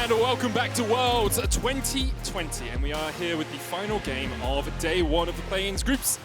And welcome back to Worlds 2020, and we are here with the final game of day one of the play-ins groups.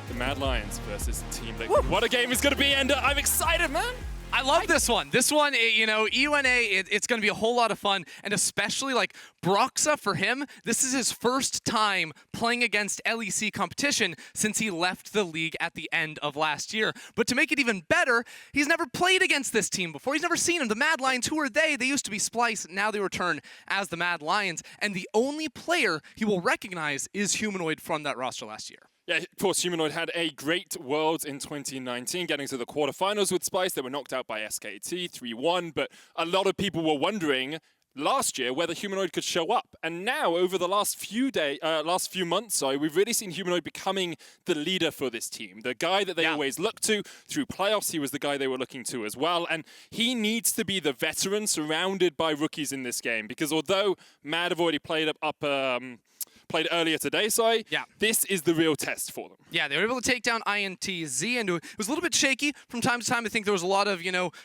The Mad Lions versus Team Liquid. What a game it's going to be, and I'm excited, man! I love this one. This one, you know, EUNA, it's going to be a whole lot of fun, and especially like Broxah for him, this is his first time playing against LEC competition since he left the league at the end of last year. But to make it even better, he's never played against this team before. He's never seen them. The Mad Lions, who are they? They used to be Splice, now they return as the Mad Lions, and the only player he will recognize is Humanoid from that roster last year. Yeah, of course, Humanoid had a great Worlds in 2019, getting to the quarterfinals with Splice. They were knocked out by SKT 3-1, but a lot of people were wondering last year whether Humanoid could show up. And now, over the last few months, we've really seen Humanoid becoming the leader for this team. The guy that they always look to through playoffs. He was the guy they were looking to as well. And he needs to be the veteran surrounded by rookies in this game, because although Mad have already played played earlier today, this is the real test for them. Yeah, they were able to take down INTZ, and it was a little bit shaky from time to time. I think there was a lot of,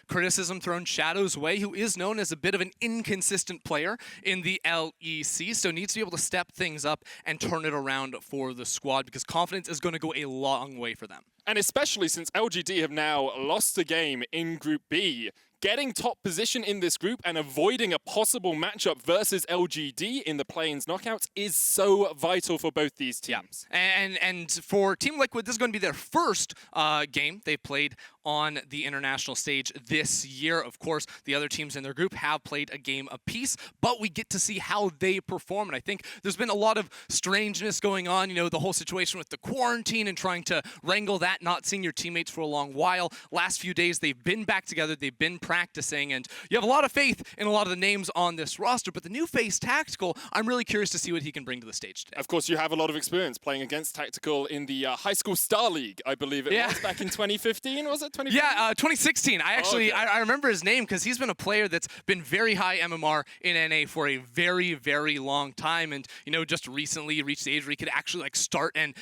criticism thrown Shadow's way, who is known as a bit of an inconsistent player in the LEC, so needs to be able to step things up and turn it around for the squad, because confidence is going to go a long way for them. And especially since LGD have now lost a game in Group B, getting top position in this group and avoiding a possible matchup versus LGD in the play-ins knockouts is so vital for both these teams. Yeah. And for Team Liquid, this is going to be their first game they've played on the international stage this year. Of course, the other teams in their group have played a game apiece, but we get to see how they perform. And I think there's been a lot of strangeness going on, the whole situation with the quarantine and trying to wrangle that, not seeing your teammates for a long while. Last few days, they've been back together, they've been practicing, and you have a lot of faith in a lot of the names on this roster, but the new face Tactical, I'm really curious to see what he can bring to the stage today. Of course, you have a lot of experience playing against Tactical in the High School Star League, I believe it was, back in 2015, was it? 2015? Yeah, 2016. I remember his name because he's been a player that's been very high MMR in NA for a very, very long time, and, just recently reached the age where he could actually, start and,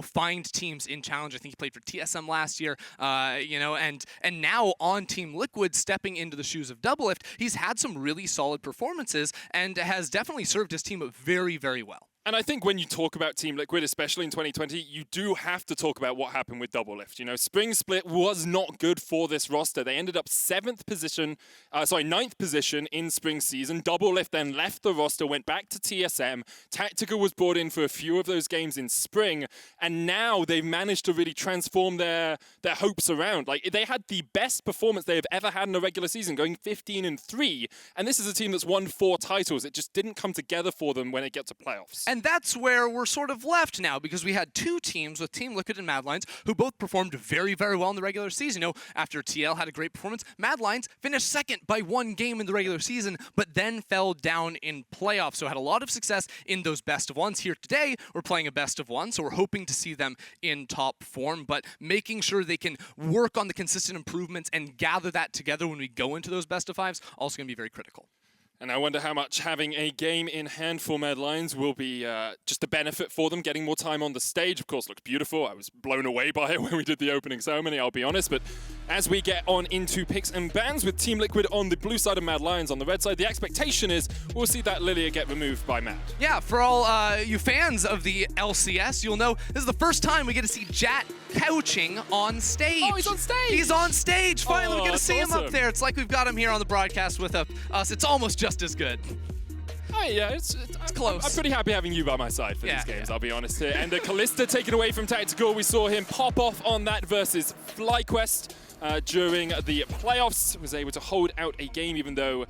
find teams in Challenge. I think he played for TSM last year, and now on Team Liquid, stepping into the shoes of Doublelift, he's had some really solid performances and has definitely served his team very, very well. And I think when you talk about Team Liquid, especially in 2020, you do have to talk about what happened with Doublelift. Spring Split was not good for this roster. They ended up 9th position in Spring season. Doublelift then left the roster, went back to TSM. Tactical was brought in for a few of those games in Spring, and now they've managed to really transform their hopes around. They had the best performance they have ever had in a regular season, going 15-3, and this is a team that's won 4 titles. It just didn't come together for them when it gets to playoffs. And that's where we're sort of left now, because we had 2 teams with Team Liquid and Mad Lions who both performed very, very well in the regular season. After TL had a great performance, Mad Lions finished 2nd by 1 game in the regular season, but then fell down in playoffs. So had a lot of success in those best of ones. Here today, we're playing a best of 1, so we're hoping to see them in top form, but making sure they can work on the consistent improvements and gather that together when we go into those best of 5s, also going to be very critical. And I wonder how much having a game in hand for Mad Lions will be just a benefit for them. Getting more time on the stage, of course, looks beautiful. I was blown away by it when we did the opening ceremony, I'll be honest. But as we get on into picks and bans with Team Liquid on the blue side and Mad Lions on the red side, the expectation is we'll see that Lilia get removed by Mad. Yeah, for all you fans of the LCS, you'll know this is the first time we get to see Jat couching on stage. Oh, he's on stage! He's on stage! Finally, we get to see him awesome. up there. It's like we've got him here on the broadcast with us. It's almost just as good. Oh, yeah, it's close. I'm pretty happy having you by my side for these games, I'll be honest here. And the Kalista taken away from Tactical. We saw him pop off on that versus FlyQuest during the playoffs. Was able to hold out a game even though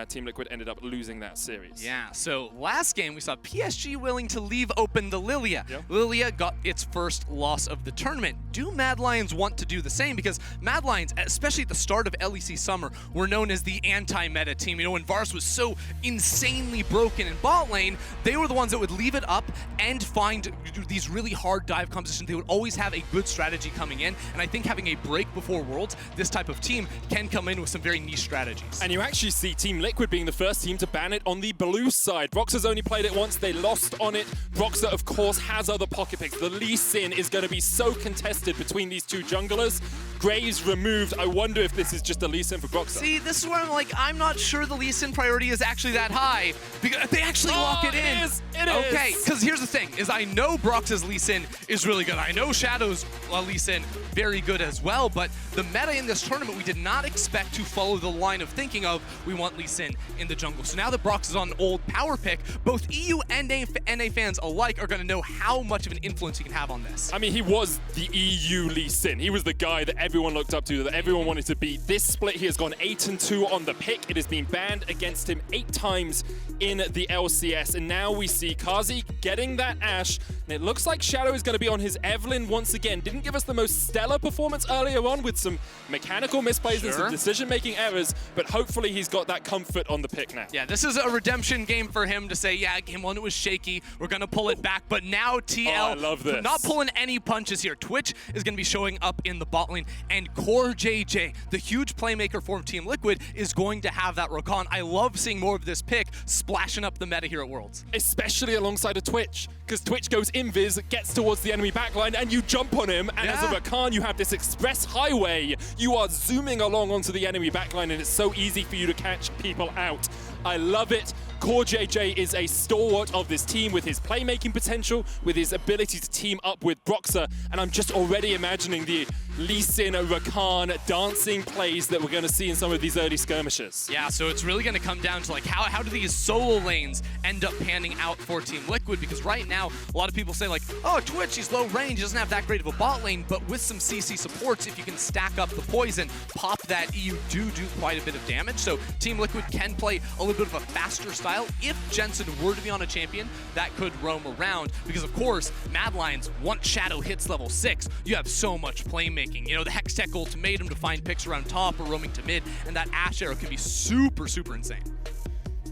Team Liquid ended up losing that series. Yeah, so last game we saw PSG willing to leave open the Lilia. Yep. Lilia got its first loss of the tournament. Do Mad Lions want to do the same? Because Mad Lions, especially at the start of LEC Summer, were known as the anti-meta team. When Varus was so insanely broken in bot lane, they were the ones that would leave it up and find these really hard dive compositions. They would always have a good strategy coming in, and I think having a break before Worlds, this type of team can come in with some very niche strategies. And you actually see Team Liquid being the first team to ban it on the blue side. Broxah's only played it once, they lost on it. Broxah, of course, has other pocket picks. The Lee Sin is going to be so contested between these 2 junglers. Graves removed. I wonder if this is just a Lee Sin for Broxah. See, this is where I'm like, I'm not sure the Lee Sin priority is actually that high, because they actually lock it in. It is. Okay, because here's the thing, is I know Broxah's Lee Sin is really good. I know Shadow's Lee Sin very good as well, but the meta in this tournament, we did not expect to follow the line of thinking of, we want Lee Sin in the jungle. So now that Broxah's on an old power pick, both EU and NA fans alike are going to know how much of an influence he can have on this. I mean, he was the EU Lee Sin. He was the guy that everyone looked up to, that everyone wanted to beat. This split, he has gone 8-2 on the pick. It has been banned against him 8 times in the LCS, and now we see Carzzy getting that Ashe, and it looks like Shadow is going to be on his Evelynn once again. Didn't give us the most stellar performance earlier on with some mechanical misplays and some decision-making errors, but hopefully he's got that comfort on the pick now. Yeah, this is a redemption game for him to say, yeah, game 1 it was shaky, we're going to pull it back, but now TL, I love this. Not pulling any punches here. Twitch is going to be showing up in the bot lane, and CoreJJ, the huge playmaker for Team Liquid, is going to have that Rakan. I love seeing more of this pick splashing up the meta here at Worlds. Especially alongside a Twitch, because Twitch goes invis, gets towards the enemy backline, and you jump on him, and as a Rakan, you have this express highway. You are zooming along onto the enemy backline, and it's so easy for you to catch people out. I love it. CoreJJ is a stalwart of this team with his playmaking potential, with his ability to team up with Broxah, and I'm just already imagining the Lee Sin, Rakan dancing plays that we're going to see in some of these early skirmishes. Yeah, so it's really going to come down to like how do these solo lanes end up panning out for Team Liquid, because right now a lot of people say like, oh, Twitch, he's low range, he doesn't have that great of a bot lane, but with some CC supports, if you can stack up the poison, pop that E, you do quite a bit of damage. So Team Liquid can play a little bit of a faster style. If Jensen were to be on a champion, that could roam around, because of course, Mad Lions, once Shadow hits level 6, you have so much playmaking. You know, the Hextech ultimatum to find picks around top or roaming to mid, and that Ashe arrow can be super insane.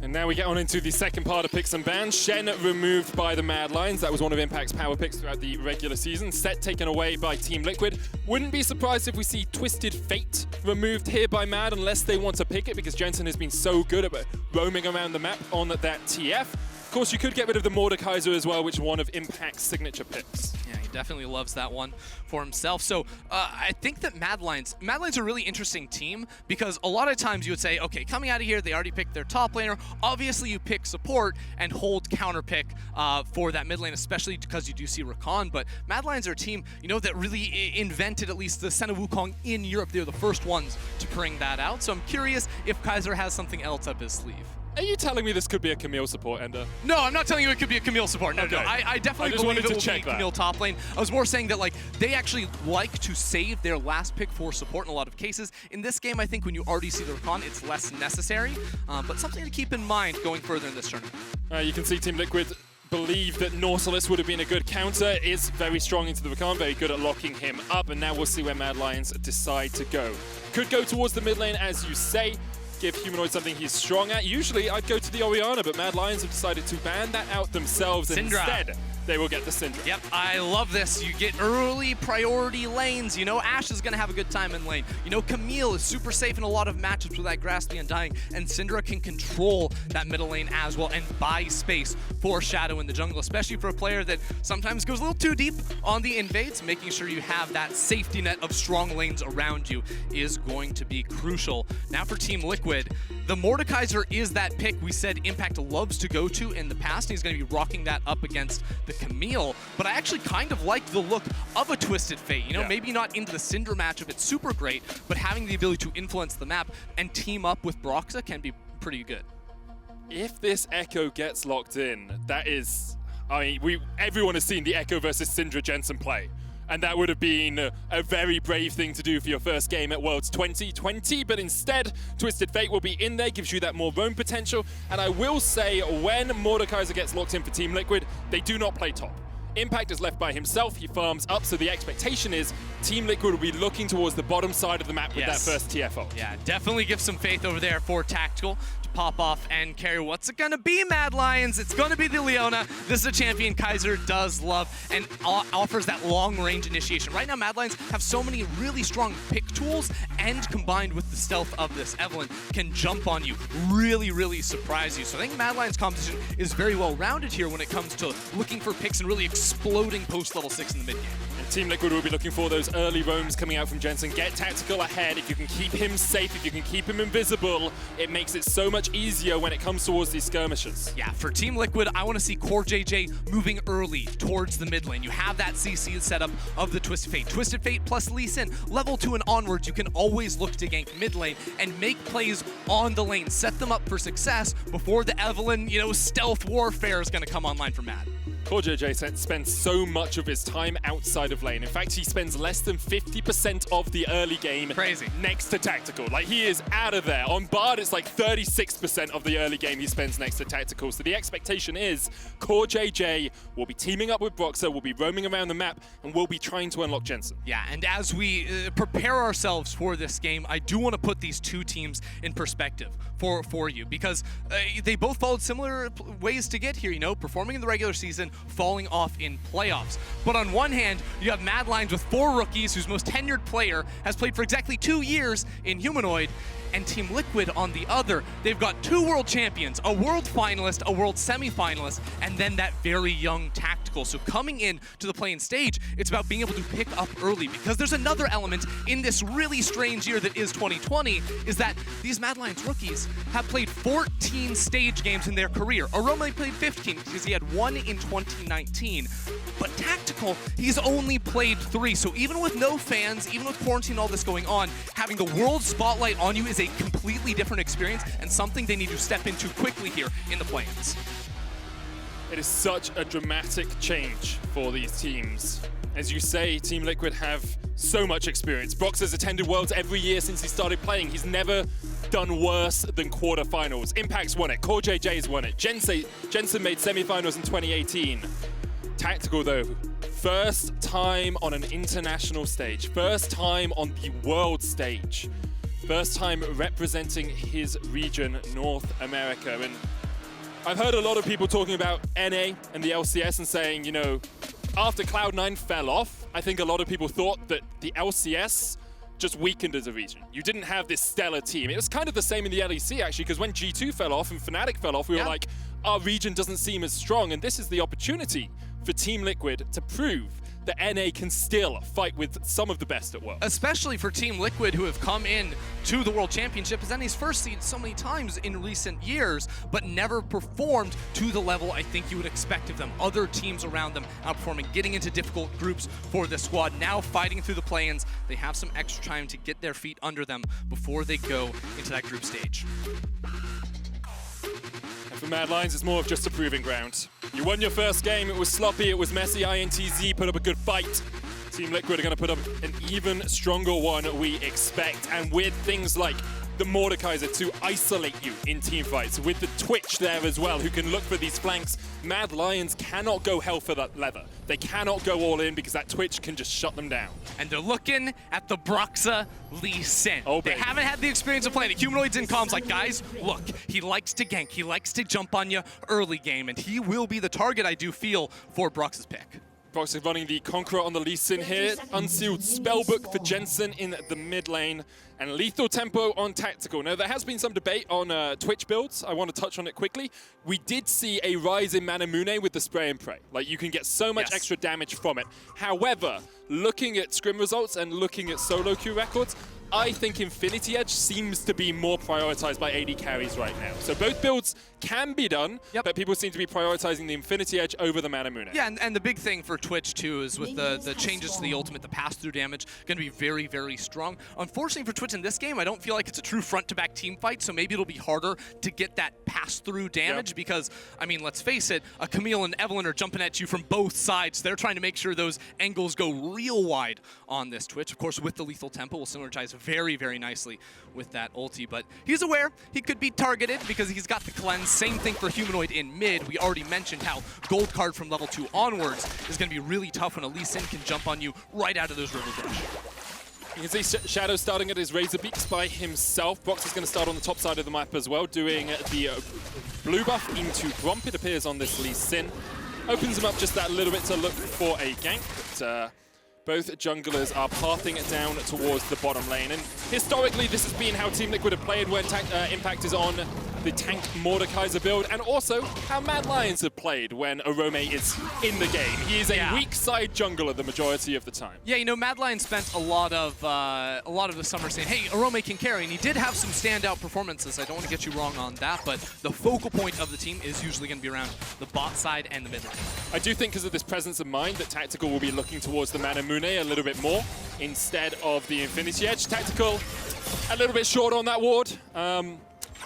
And now we get on into the second part of picks and bans. Shen removed by the Mad Lions. That was one of Impact's power picks throughout the regular season. Set taken away by Team Liquid. Wouldn't be surprised if we see Twisted Fate removed here by Mad, unless they want to pick it, because Jensen has been so good at roaming around the map on that TF. Of course, you could get rid of the Mordekaiser as well, which is one of Impact's signature picks. Yeah, he definitely loves that one for himself. So I think that Mad Lions are a really interesting team, because a lot of times you would say, okay, coming out of here, they already picked their top laner. Obviously, you pick support and hold counter pick for that mid lane, especially because you do see Rakan. But Mad Lions are a team, you know, that really invented at least the Sen of Wukong in Europe. They're the first ones to bring that out. So I'm curious if Kaiser has something else up his sleeve. Are you telling me this could be a Camille support, Ender? No, I'm not telling you it could be a Camille support. No, okay. no. I definitely believe it will be Camille top lane. I was more saying that, like, they actually like to save their last pick for support in a lot of cases. In this game, I think when you already see the Rakan, it's less necessary, but something to keep in mind going further in this tournament. You can see Team Liquid believe that Nautilus would have been a good counter. Is very strong into the Rakan, very good at locking him up, and now we'll see where Mad Lions decide to go. Could go towards the mid lane, as you say. Give Humanoid something he's strong at. Usually I'd go to the Orianna, but Mad Lions have decided to ban that out themselves, and instead they will get the Syndra. Yep, I love this. You get early priority lanes. You know Ashe is going to have a good time in lane. You know Camille is super safe in a lot of matchups with that Grass the Undying, and Syndra can control that middle lane as well and buy space for Shadow in the jungle, especially for a player that sometimes goes a little too deep on the invades. Making sure you have that safety net of strong lanes around you is going to be crucial. Now for Team Liquid, the Mordekaiser is that pick we said Impact loves to go to in the past, and he's going to be rocking that up against the Camille, but I actually kind of like the look of a Twisted Fate. You know, maybe not into the Syndra matchup, it's super great, but having the ability to influence the map and team up with Broxah can be pretty good. If this Echo gets locked in, that is, I mean, everyone has seen the Echo versus Syndra Jensen play. And that would have been a very brave thing to do for your first game at Worlds 2020, but instead, Twisted Fate will be in there, gives you that more roam potential. And I will say, when Mordekaiser gets locked in for Team Liquid, they do not play top. Impact is left by himself, he farms up, so the expectation is Team Liquid will be looking towards the bottom side of the map with that first TFO. Yeah, definitely give some faith over there for Tactical to pop off and carry. What's it gonna be, Mad Lions? It's gonna be the Leona. This is a champion Kaiser does love and offers that long-range initiation. Right now, Mad Lions have so many really strong pick tools, and combined with the stealth of this Evelynn, can jump on you, really surprise you. So I think Mad Lions' composition is very well-rounded here when it comes to looking for picks and really exploding post-level 6 in the mid game. Team Liquid will be looking for those early roams coming out from Jensen. Get tactical ahead. If you can keep him safe, if you can keep him invisible, it makes it so much easier when it comes towards these skirmishes. Yeah, for Team Liquid, I want to see CoreJJ moving early towards the mid lane. You have that CC setup of the Twisted Fate. Twisted Fate plus Lee Sin, level 2 and onwards, you can always look to gank mid lane and make plays on the lane. Set them up for success before the Evelynn, stealth warfare is going to come online for Mad. CoreJJ spends so much of his time outside of lane. In fact, he spends less than 50% of the early game next to tactical. Like, he is out of there. On Bard, it's like 36% of the early game he spends next to tactical. So the expectation is CoreJJ will be teaming up with Broxah, will be roaming around the map, and will be trying to unlock Jensen. Yeah, and as we prepare ourselves for this game, I do want to put these two teams in perspective for you, because they both followed similar ways to get here, performing in the regular season, falling off in playoffs. But on one hand, you have Mad Lions with 4 rookies, whose most tenured player has played for exactly 2 years in Humanoid, and Team Liquid on the other. They've got 2 world champions, a world finalist, a world semi-finalist, and then that very young tactical. So coming in to the playing stage, it's about being able to pick up early, because there's another element in this really strange year that is 2020, is that these Mad Lions rookies have played 14 stage games in their career. Orome played 15 because he had 1 in 2019. But Tactical, he's only played 3. So even with no fans, even with quarantine and all this going on, having the world spotlight on you is a completely different experience and something they need to step into quickly here in the play-ins. It is such a dramatic change for these teams. As you say, Team Liquid have so much experience. Broxah's attended Worlds every year since he started playing. He's never done worse than quarterfinals. Impact's won it. CoreJJ's won it. Jensen made semifinals in 2018. Tactical, though, first time on an international stage. First time on the world stage. First time representing his region, North America. And I've heard a lot of people talking about NA and the LCS and saying, after Cloud9 fell off, I think a lot of people thought that the LCS just weakened as a region. You didn't have this stellar team. It was kind of the same in the LEC, actually, because when G2 fell off and Fnatic fell off, we were like, our region doesn't seem as strong, and this is the opportunity for Team Liquid to prove that NA can still fight with some of the best at Worlds. Especially for Team Liquid, who have come in to the World Championship as NA's first seed so many times in recent years, but never performed to the level I think you would expect of them. Other teams around them outperforming, getting into difficult groups for this squad, now fighting through the play-ins. They have some extra time to get their feet under them before they go into that group stage. And for Mad Lions, it's more of just a proving ground. You won your first game, it was sloppy, it was messy, INTZ put up a good fight. Team Liquid are going to put up an even stronger one, we expect. And with things like the Mordekaiser to isolate you in team fights, with the Twitch there as well, who can look for these flanks, Mad Lions cannot go hell for that leather. They cannot go all in because that Twitch can just shut them down. And they're looking at the Broxah Lee Sin. Oh, they haven't had the experience of playing it. Humanoid's in comms like, guys, look, he likes to gank, he likes to jump on you early game, and he will be the target, I do feel, for Broxah's pick. Broxah running the Conqueror on the Lee Sin here. Unsealed Spellbook for Jensen in the mid lane. And Lethal Tempo on Tactical. Now, there has been some debate on Twitch builds. I want to touch on it quickly. We did see a rise in Manamune with the Spray and Pray. Like, you can get so much extra damage from it. However, looking at scrim results and looking at solo queue records, I think Infinity Edge seems to be more prioritized by AD carries right now. So both builds can be done, but people seem to be prioritizing the Infinity Edge over the Manamune. Yeah, and the big thing for Twitch, too, is with the changes to the ultimate, the pass-through damage, going to be very, very strong. Unfortunately for Twitch in this game, I don't feel like it's a true front-to-back team fight, so maybe it'll be harder to get that pass-through damage because, I mean, let's face it, a Camille and Evelynn are jumping at you from both sides. They're trying to make sure those angles go real wide on this Twitch. Of course, with the Lethal Tempo, will synergize very, very nicely with that ulti, but he's aware he could be targeted because he's got the cleanse. Same thing for Humanoid in mid. We already mentioned how gold card from level 2 onwards is going to be really tough when a Lee Sin can jump on you right out of those river brush. You can see Shadow starting at his Razor Beaks by himself. Broxah's going to start on the top side of the map as well, doing the blue buff into Gromp, it appears, on this Lee Sin. Opens him up just that little bit to look for a gank, but Both junglers are pathing it down towards the bottom lane. And historically, this has been how Team Liquid have played when Impact is on the tank Mordekaiser build, and also how Mad Lions have played when Orome is in the game. He is a weak side jungler the majority of the time. Yeah, you know, Mad Lions spent a lot of the summer saying, hey, Orome can carry, and he did have some standout performances. I don't want to get you wrong on that, but the focal point of the team is usually going to be around the bot side and the mid lane. I do think because of this presence of mind that Tactical will be looking towards the Manamune a little bit more instead of the Infinity Edge. Tactical a little bit short on that ward.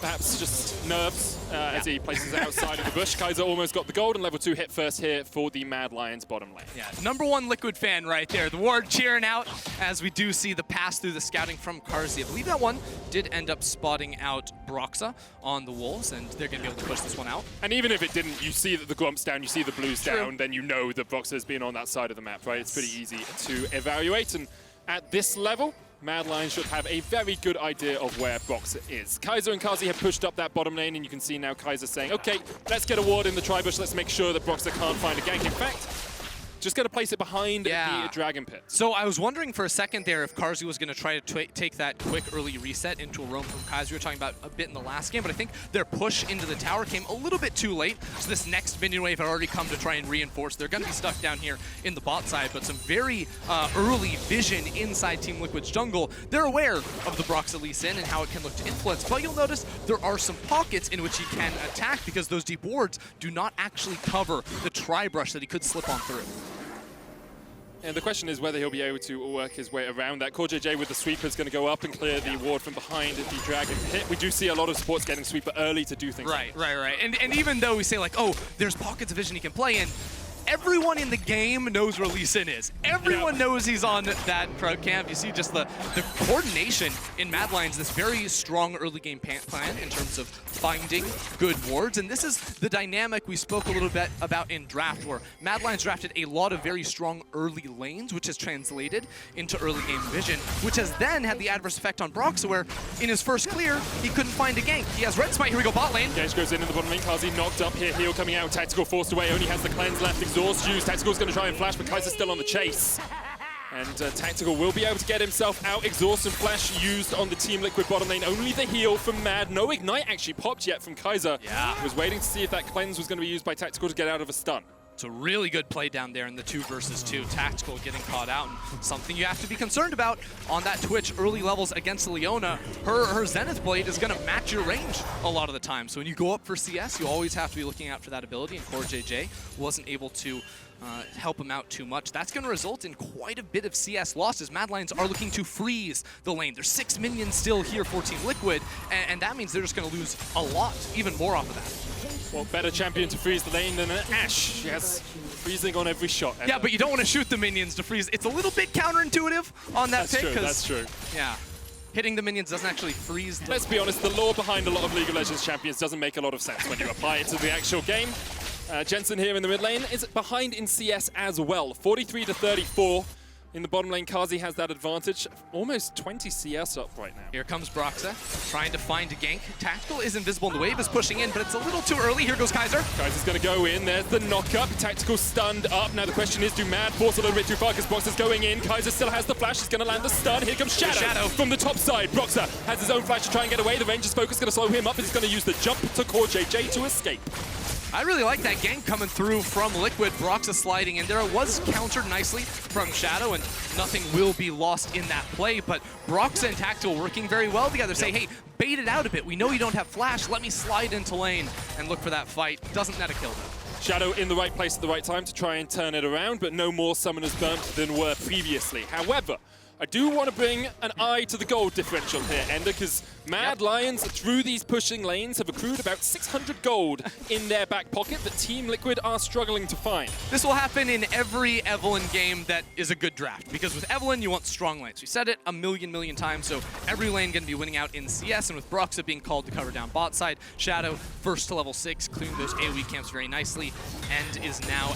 Perhaps just nerves as he places it outside of the bush. Kaiser almost got the gold, and level 2 hit first here for the Mad Lions bottom lane. Yeah, #1 Liquid fan right there. The ward cheering out as we do see the pass through the scouting from Carzzy. I believe that one did end up spotting out Broxah on the Wolves, and they're going to be able to push this one out. And even if it didn't, you see that the Grump's down, you see the Blue's down, then you know that Broxah has been on that side of the map, right? It's pretty easy to evaluate, and at this level, Mad Lions should have a very good idea of where Broxah is. Kaiser and Carzzy have pushed up that bottom lane, and you can see now Kaiser saying, okay, let's get a ward in the tri-bush, let's make sure that Broxah can't find a gank. In fact, just going to place it behind the Dragon Pit. So I was wondering for a second there if Carzzy was going to try to take that quick early reset into a roam from Kaiser. We were talking about a bit in the last game, but I think their push into the tower came a little bit too late. So this next minion wave had already come to try and reinforce. They're going to be stuck down here in the bot side, but some very early vision inside Team Liquid's jungle. They're aware of the Broxah Lee Sin and how it can look to influence, but you'll notice there are some pockets in which he can attack because those deep wards do not actually cover the tri-brush that he could slip on through. And the question is whether he'll be able to work his way around that. CoreJJ with the sweeper is going to go up and clear the ward from behind the Dragon Pit. We do see a lot of supports getting sweeper early to do things. Right. And even though we say like, oh, there's pockets of vision he can play in, everyone in the game knows where Lee Sin is. Everyone knows he's on that crowd camp. You see just the coordination in Mad Lions, this very strong early game plan in terms of finding good wards. And this is the dynamic we spoke a little bit about in draft, where Mad Lions drafted a lot of very strong early lanes, which has translated into early game vision, which has then had the adverse effect on Broxah, where in his first clear, he couldn't find a gank. He has red smite. Here we go, bot lane. Gage goes in the bottom lane. Carzzy knocked up here. Heal coming out. Tactical forced away. Only has the cleanse left. Exhaust used. Tactical's going to try and flash, but Kaiser's still on the chase. And Tactical will be able to get himself out. Exhaust and flash used on the Team Liquid bottom lane. Only the heal from Mad. No ignite actually popped yet from Kaiser. He was waiting to see if that cleanse was going to be used by Tactical to get out of a stun. It's a really good play down there in the 2 versus 2. Tactical getting caught out, and something you have to be concerned about on that Twitch early levels against Leona. Her Zenith Blade is going to match your range a lot of the time. So when you go up for CS, you always have to be looking out for that ability, and CoreJJ wasn't able to help him out too much. That's going to result in quite a bit of CS losses. Mad Lions are looking to freeze the lane. There's 6 minions still here for Team Liquid, and that means they're just going to lose a lot, even more off of that. Well, better champion to freeze the lane than Ashe. She has freezing on every shot. Yeah, but you don't want to shoot the minions to freeze. It's a little bit counterintuitive on that pick. That's true. Yeah. Hitting the minions doesn't actually freeze them. Let's be honest, the lore behind a lot of League of Legends champions doesn't make a lot of sense when you apply it to the actual game. Jensen here in the mid lane is behind in CS as well. 43 to 34. In the bottom lane, Carzzy has that advantage. Almost 20 CS up right now. Here comes Broxah, trying to find a gank. Tactical is invisible, and the wave is pushing in, but it's a little too early. Here goes Kaiser. Kaiser's going to go in. There's the knock-up. Tactical stunned up. Now the question is, do Mad force a little bit too far because Broxah's going in. Kaiser still has the flash. He's going to land the stun. Here comes Shadow from the top side. Broxah has his own flash to try and get away. The Ranger's focus is going to slow him up, and he's going to use the jump to CoreJJ to escape. I really like that gank coming through from Liquid. Broxah sliding in there. It was countered nicely from Shadow, and nothing will be lost in that play. But Broxah and Tactical working very well together. Say, hey, bait it out a bit. We know you don't have flash. Let me slide into lane and look for that fight. Doesn't net a kill, though. Shadow in the right place at the right time to try and turn it around, but no more summoners burnt than were previously. However, I do want to bring an eye to the gold differential here, Ender, because Mad Lions, through these pushing lanes, have accrued about 600 gold in their back pocket that Team Liquid are struggling to find. This will happen in every Evelynn game that is a good draft, because with Evelynn, you want strong lanes. We said it a million times, so every lane going to be winning out in CS, and with Broxah being called to cover down bot side, Shadow, first to level 6, clearing those AoE camps very nicely, and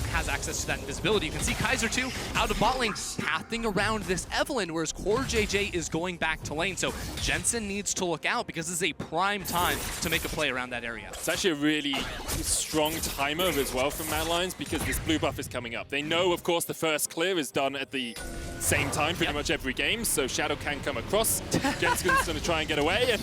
has access to that invisibility. You can see Kaiser, too, out of bot lane, pathing around this Evelynn, whereas CoreJJ is going back to lane. So Jensen needs to look out because this is a prime time to make a play around that area. It's actually a really strong timer as well from Mad Lions because this blue buff is coming up. They know, of course, the first clear is done at the same time pretty much every game, so Shadow can come across. Jensen's going to try and get away, and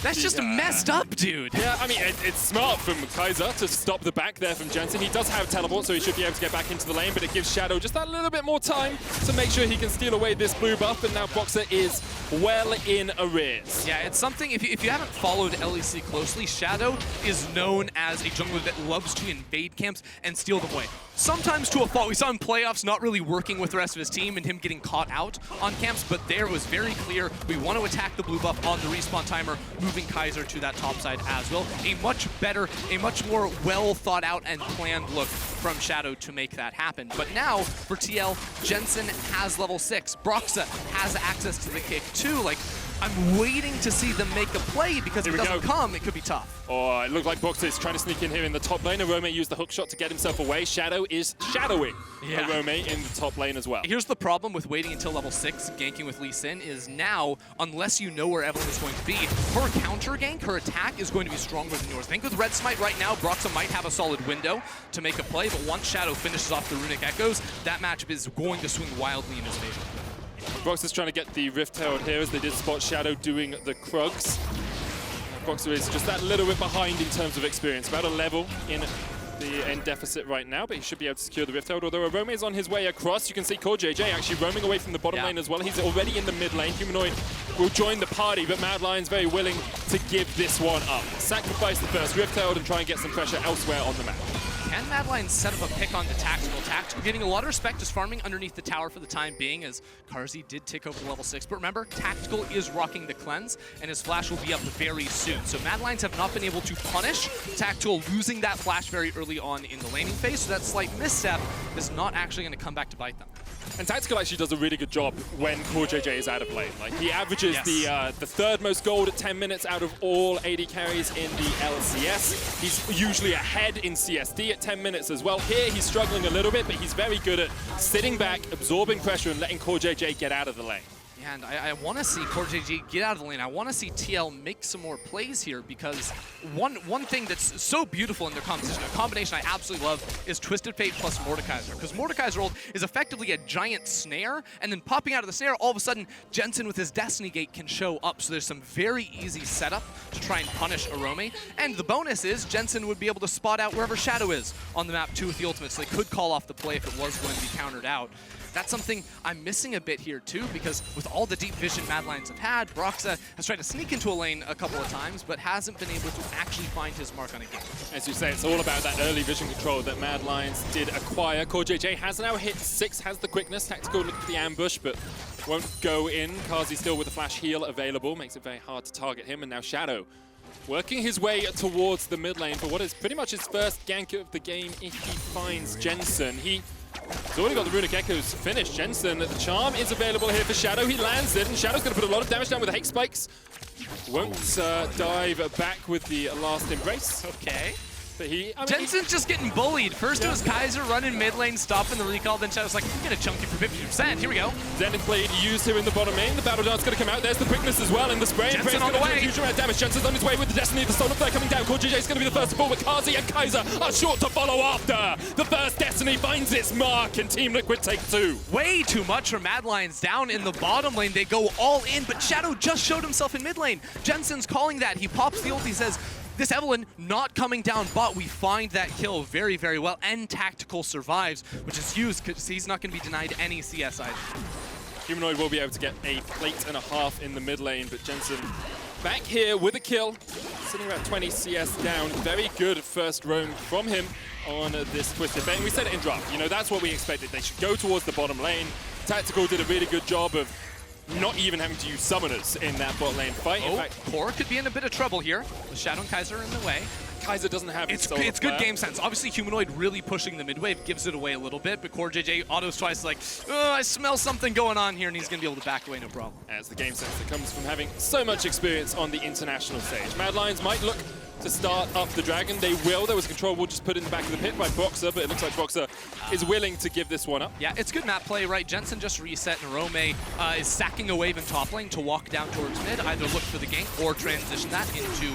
that's just messed up, dude. Yeah, I mean, it's smart from Kaiser to stop the back there from Jensen. He does have teleport, so he should be able to get back into the lane, but it gives Shadow just that little bit more time to make sure he can steal away this blue buff, and now Broxah is well in arrears. Yeah, it's something, if you haven't followed LEC closely, Shadow is known as a jungler that loves to invade camps and steal them away. Sometimes to a fault. We saw in playoffs not really working with the rest of his team and him getting caught out on camps, but there it was very clear we want to attack the blue buff on the respawn timer, moving Kaiser to that top side as well. A much better, a much more well thought out and planned look from Shadow to make that happen. But now for TL, Jensen has level 6. Broxah has access to the kick too. Like, I'm waiting to see them make a play because if it doesn't come, it could be tough. Oh, it looked like Broxah is trying to sneak in here in the top lane. Orome used the hook shot to get himself away. Shadow is shadowing Orome in the top lane as well. Here's the problem with waiting until level 6, ganking with Lee Sin, is now, unless you know where Evelynn is going to be, her counter gank, her attack is going to be stronger than yours. I think with Red Smite right now, Broxah might have a solid window to make a play, but once Shadow finishes off the Runic Echoes, that matchup is going to swing wildly in his favor. Broxah's trying to get the Rift Herald here as they did spot Shadow doing the Krugs. Broxah is just that little bit behind in terms of experience, about a level in the end deficit right now, but he should be able to secure the Rift Herald, although Orome is on his way across. You can see CoreJJ actually roaming away from the bottom lane as well. He's already in the mid lane. Humanoid will join the party, but Mad Lion's very willing to give this one up. Sacrifice the first Rift Herald and try and get some pressure elsewhere on the map. Can Mad Lion set up a pick on the Tactical? Tactical getting a lot of respect, just farming underneath the tower for the time being, as Carzzy did tick over to level 6. But remember, Tactical is rocking the cleanse, and his flash will be up very soon. So Mad Lions have not been able to punish Tactical losing that flash very early on in the laning phase, so that slight misstep is not actually going to come back to bite them. And Tactical actually does a really good job when CoreJJ is out of lane. Like, he averages the third most gold at 10 minutes out of all AD carries in the LCS. He's usually ahead in CSD at 10 minutes as well. Here, he's struggling a little bit, but he's very good at sitting back, absorbing pressure, and letting CoreJJ get out of the lane. Yeah, and I want to see CoreJJ get out of the lane. I want to see TL make some more plays here, because one thing that's so beautiful in their composition, a combination I absolutely love, is Twisted Fate plus Mordekaiser. Because Mordekaiser ult is effectively a giant snare, and then popping out of the snare, all of a sudden, Jensen with his Destiny Gate can show up. So there's some very easy setup to try and punish Orome. And the bonus is Jensen would be able to spot out wherever Shadow is on the map too with the ultimate, so they could call off the play if it was going to be countered out. That's something I'm missing a bit here too, because with all the deep vision Mad Lions have had, Broxah has tried to sneak into a lane a couple of times, but hasn't been able to actually find his mark on a game. As you say, it's all about that early vision control that Mad Lions did acquire. CoreJJ has now hit 6, has the quickness. Tactical look at the ambush, but won't go in. Carzzy still with the flash heal available, makes it very hard to target him, and now Shadow working his way towards the mid lane for what is pretty much his first gank of the game if he finds Jensen. He's already got the Runic Echoes finished. Jensen, the charm is available here for Shadow. He lands it, and Shadow's going to put a lot of damage down with the Hate Spikes. Won't dive back with the last embrace. Okay. But Jensen's just getting bullied. First it was Kaiser running mid lane, stopping the recall, then Shadow's like, I'm going to chunk you for 50%. Here we go. Zen is played used here in the bottom lane. The Battle Dart's going to come out. There's the quickness as well, and the spray. Jensen on the way. Huge amount of damage. Jensen's on his way with the Destiny. The Solar Flare coming down. CoreJJ's going to be the first to fall, but Carzzy and Kaiser are short to follow after. The first Destiny finds its mark, and Team Liquid take 2. Way too much for Mad Lions down in the bottom lane. They go all in, but Shadow just showed himself in mid lane. Jensen's calling that. He pops the ult. He says, this Evelynn not coming down, but we find that kill very, very well, and Tactical survives, which is huge because he's not going to be denied any CS either. Humanoid will be able to get a plate and a half in the mid lane, but Jensen back here with a kill, sitting about 20 CS down. Very good first roam from him on this Twisted Fate. And we said it in draft, you know, that's what we expected. They should go towards the bottom lane. Tactical did a really good job of not even having to use summoners in that bot lane fight. In fact, Core could be in a bit of trouble here with Shadow and Kaiser in the way. Kaiser doesn't have it's good game sense. Obviously, Humanoid really pushing the mid wave gives it away a little bit, but CoreJJ autos twice like, oh, I smell something going on here, and he's going to be able to back away, no problem. As the game sense that comes from having so much experience on the international stage. Mad Lions might look to start up the Dragon. They will. There was a control wall just put in the back of the pit by Broxah, but it looks like Broxah is willing to give this one up. Yeah, it's good map play, right? Jensen just reset, and Orome is sacking a wave in top lane to walk down towards mid, either look for the gank or transition that into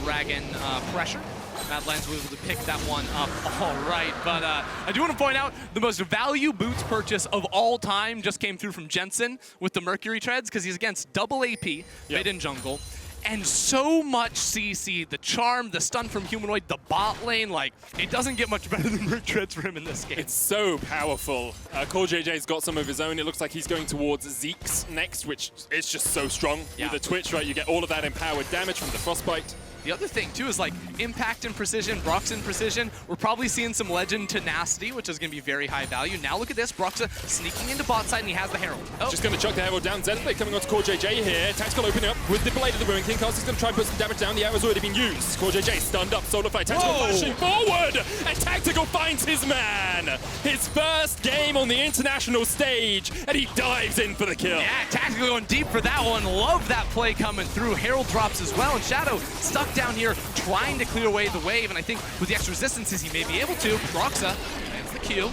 Dragon pressure. Mad Lions was able to pick that one up all right. But I do want to point out the most value boots purchase of all time just came through from Jensen with the Mercury treads because he's against double AP, mid and jungle. And so much CC, the charm, the stun from Humanoid, the bot lane, like, it doesn't get much better than Merc Treads for him in this game. It's so powerful. CoreJJ's got some of his own. It looks like he's going towards Zeke's next, which is just so strong. With the Twitch, right? You get all of that empowered damage from the Frostbite. The other thing, too, is like impact and precision, Broxah and precision. We're probably seeing some legend tenacity, which is going to be very high value. Now look at this, Broxah sneaking into bot side, and he has the Herald. Just going to chuck the Herald down. Zenflake coming on to CoreJJ here. Tactical opening up with the Blade of the Ruin King. Carzzy's going to try and put some damage down. The arrow's already been used. CoreJJ stunned up. Solarfly. Tactical flashing forward. And Tactical finds his man. His first game on the international stage, and he dives in for the kill. Yeah, Tactical going deep for that one. Love that play coming through. Herald drops as well, and Shadow stuck down here, trying to clear away the wave, and I think with the extra resistances he may be able to. Broxah lands the Q.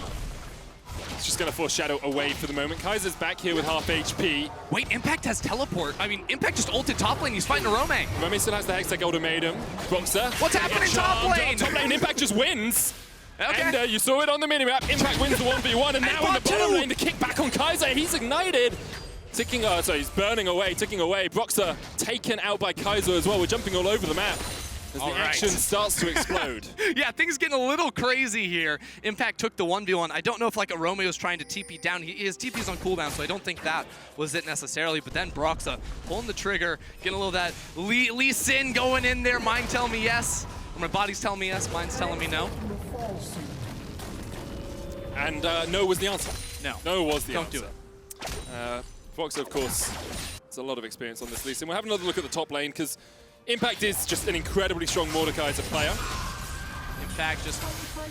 It's just going to force Shadow away for the moment. Kaiser's back here with half HP. Wait, Impact has teleport. I mean, Impact just ulted top lane. He's fighting Orome. Orome still has the Hextech ultimatum. Broxah. What's happening top lane? Top lane, Impact just wins. Okay. And you saw it on the minimap. Impact wins the 1v1, and now in the bottom lane, the kick back on Kaiser. He's ignited. Ticking, so he's burning away, ticking away. Broxah taken out by Kaiser as well. We're jumping all over the map as the action starts to explode. Yeah, things getting a little crazy here. Impact took the 1v1. I don't know if like Orome was trying to TP down. His TP's on cooldown, so I don't think that was it necessarily. But then Broxah pulling the trigger, getting a little of that Lee Sin going in there. Mind telling me yes. Or my body's telling me yes, mind's telling me no. And no was the answer. No was the answer. Don't do it. Broxah, of course, has a lot of experience on this Lee Sin. We'll have another look at the top lane because Impact is just an incredibly strong Mordekaiser player. Impact just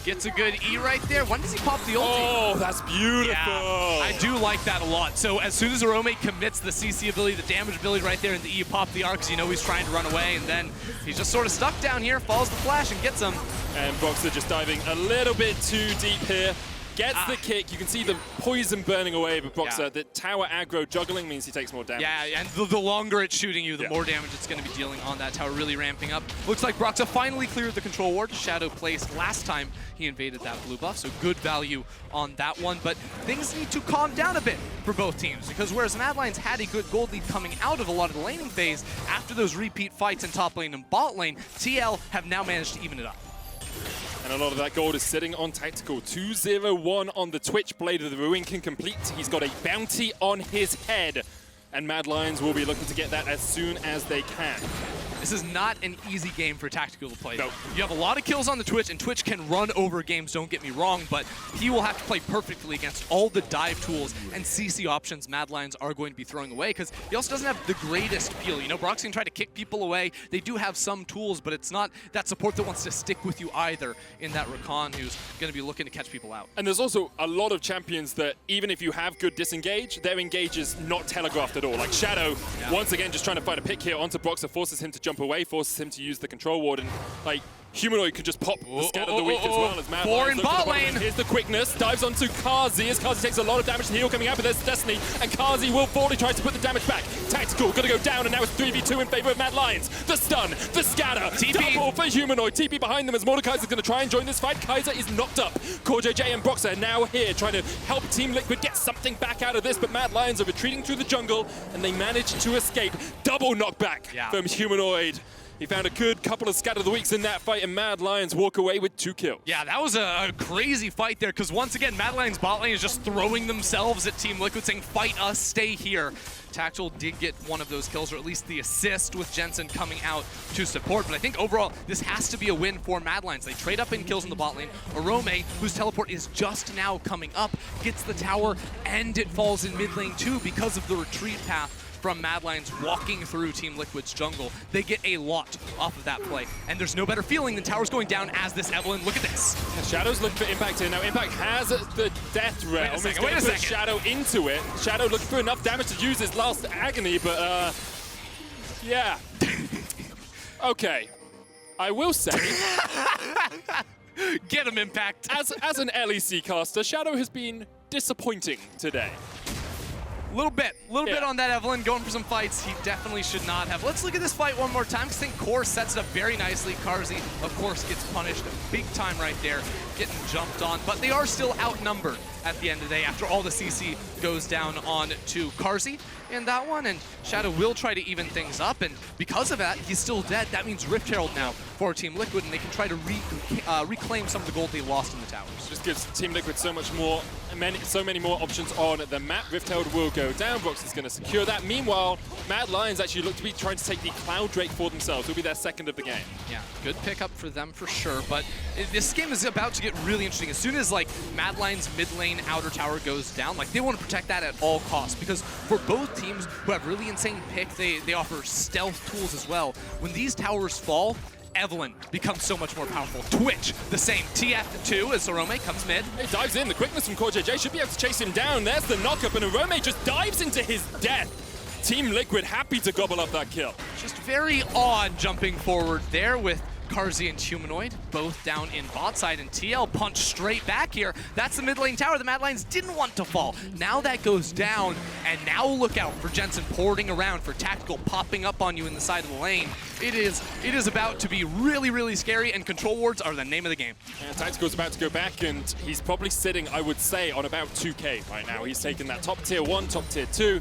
gets a good E right there. When does he pop the ulti? Oh, that's beautiful. Yeah, I do like that a lot. So as soon as Orome commits the CC ability, the damage ability right there, and the E pop the R because you know he's trying to run away, and then he's just sort of stuck down here, follows the flash and gets him. And Broxah just diving a little bit too deep here. Gets the kick. You can see the poison burning away, but Broxah, the tower aggro juggling means he takes more damage. Yeah, and the longer it's shooting you, the more damage it's going to be dealing on that tower, really ramping up. Looks like Broxah finally cleared the control ward. Shadow placed last time he invaded that blue buff, so good value on that one. But things need to calm down a bit for both teams, because whereas Mad Lions had a good gold lead coming out of a lot of the laning phase, after those repeat fights in top lane and bot lane, TL have now managed to even it up. And a lot of that gold is sitting on Tactical. 2-0-1 on the Twitch. Blade of the Ruin can complete. He's got a bounty on his head. And Mad Lions will be looking to get that as soon as they can. This is not an easy game for Tactical to play. No. You have a lot of kills on the Twitch, and Twitch can run over games, don't get me wrong, but he will have to play perfectly against all the dive tools and CC options Mad Lions are going to be throwing away, because he also doesn't have the greatest feel. You know, Broxah can try to kick people away. They do have some tools, but it's not that support that wants to stick with you either in that Rakan who's going to be looking to catch people out. And there's also a lot of champions that, even if you have good disengage, their engage is not telegraphed at all. Like Shadow, once again, just trying to find a pick here onto Broxah, forces him to jump away, forces him to use the control ward, and like Humanoid could just pop the scat of the week as well as Mad Four Lions in bot lane. Here's the quickness, dives onto Carzzy as Carzzy takes a lot of damage to the heal coming out, but there's Destiny, and Carzzy will fall. He tries to put the damage back. Tactical, gonna go down, and now it's 3v2 in favor of Mad Lions. The stun, the scatter, double for Humanoid. TP behind them as Mordekaiser is gonna try and join this fight. Kaiser is knocked up. CoreJJ and Broxah are now here trying to help Team Liquid get something back out of this, but Mad Lions are retreating through the jungle, and they manage to escape. Double knockback from Humanoid. He found a good couple of scatter of the weeks in that fight, and Mad Lions walk away with 2 kills. Yeah, that was a crazy fight there, because once again, Mad Lions bot lane is just throwing themselves at Team Liquid, saying, fight us, stay here. Tactical did get one of those kills, or at least the assist with Jensen coming out to support. But I think overall, this has to be a win for Mad Lions. They trade up in kills in the bot lane. Orome, whose teleport is just now coming up, gets the tower, and it falls in mid lane too because of the retreat path from Mad Lions walking through Team Liquid's jungle. They get a lot off of that play. And there's no better feeling than towers going down as this Evelynn. Look at this. Shadow's looking for Impact here. Now Impact has the death realm. Wait a second. Shadow into it. Shadow looking for enough damage to use his last agony, but yeah. Okay. I will say, get him, Impact. as an LEC caster, Shadow has been disappointing today. little bit on that Evelynn, going for some fights he definitely should not have. Let's look at this fight one more time, because I think Core sets it up very nicely. Carzzy, of course, gets punished big time right there, getting jumped on, but they are still outnumbered at the end of the day after all the CC goes down on to Carzzy in that one, and Shadow will try to even things up, and because of that, he's still dead. That means Rift Herald now for Team Liquid, and they can try to reclaim some of the gold they lost in the towers. Just gives Team Liquid so many more options on the map. Rift Herald will go down. Broxah's going to secure that. Meanwhile, Mad Lions actually look to be trying to take the Cloud Drake for themselves. It'll be their second of the game. Yeah, good pickup for them for sure, but this game is about to get really interesting. As soon as like Mad Lions mid lane outer tower goes down, like they want to protect that at all costs, because for both teams who have really insane pick, they offer stealth tools as well. When these towers fall, Evelynn becomes so much more powerful. Twitch, the same. TF2 as Orome comes mid. He dives in. The quickness from CoreJJ should be able to chase him down. There's the knockup, and Orome just dives into his death. Team Liquid happy to gobble up that kill. Just very odd jumping forward there with Carzzy and Humanoid, both down in bot side, and TL punched straight back here. That's the mid lane tower the Mad Lions didn't want to fall. Now that goes down, and now look out for Jensen porting around, for Tactical popping up on you in the side of the lane. It is about to be really, really scary, and control wards are the name of the game. Yeah, Tactical's about to go back, and he's probably sitting, I would say, on about 2K right now. He's taken that top tier 1, top tier 2.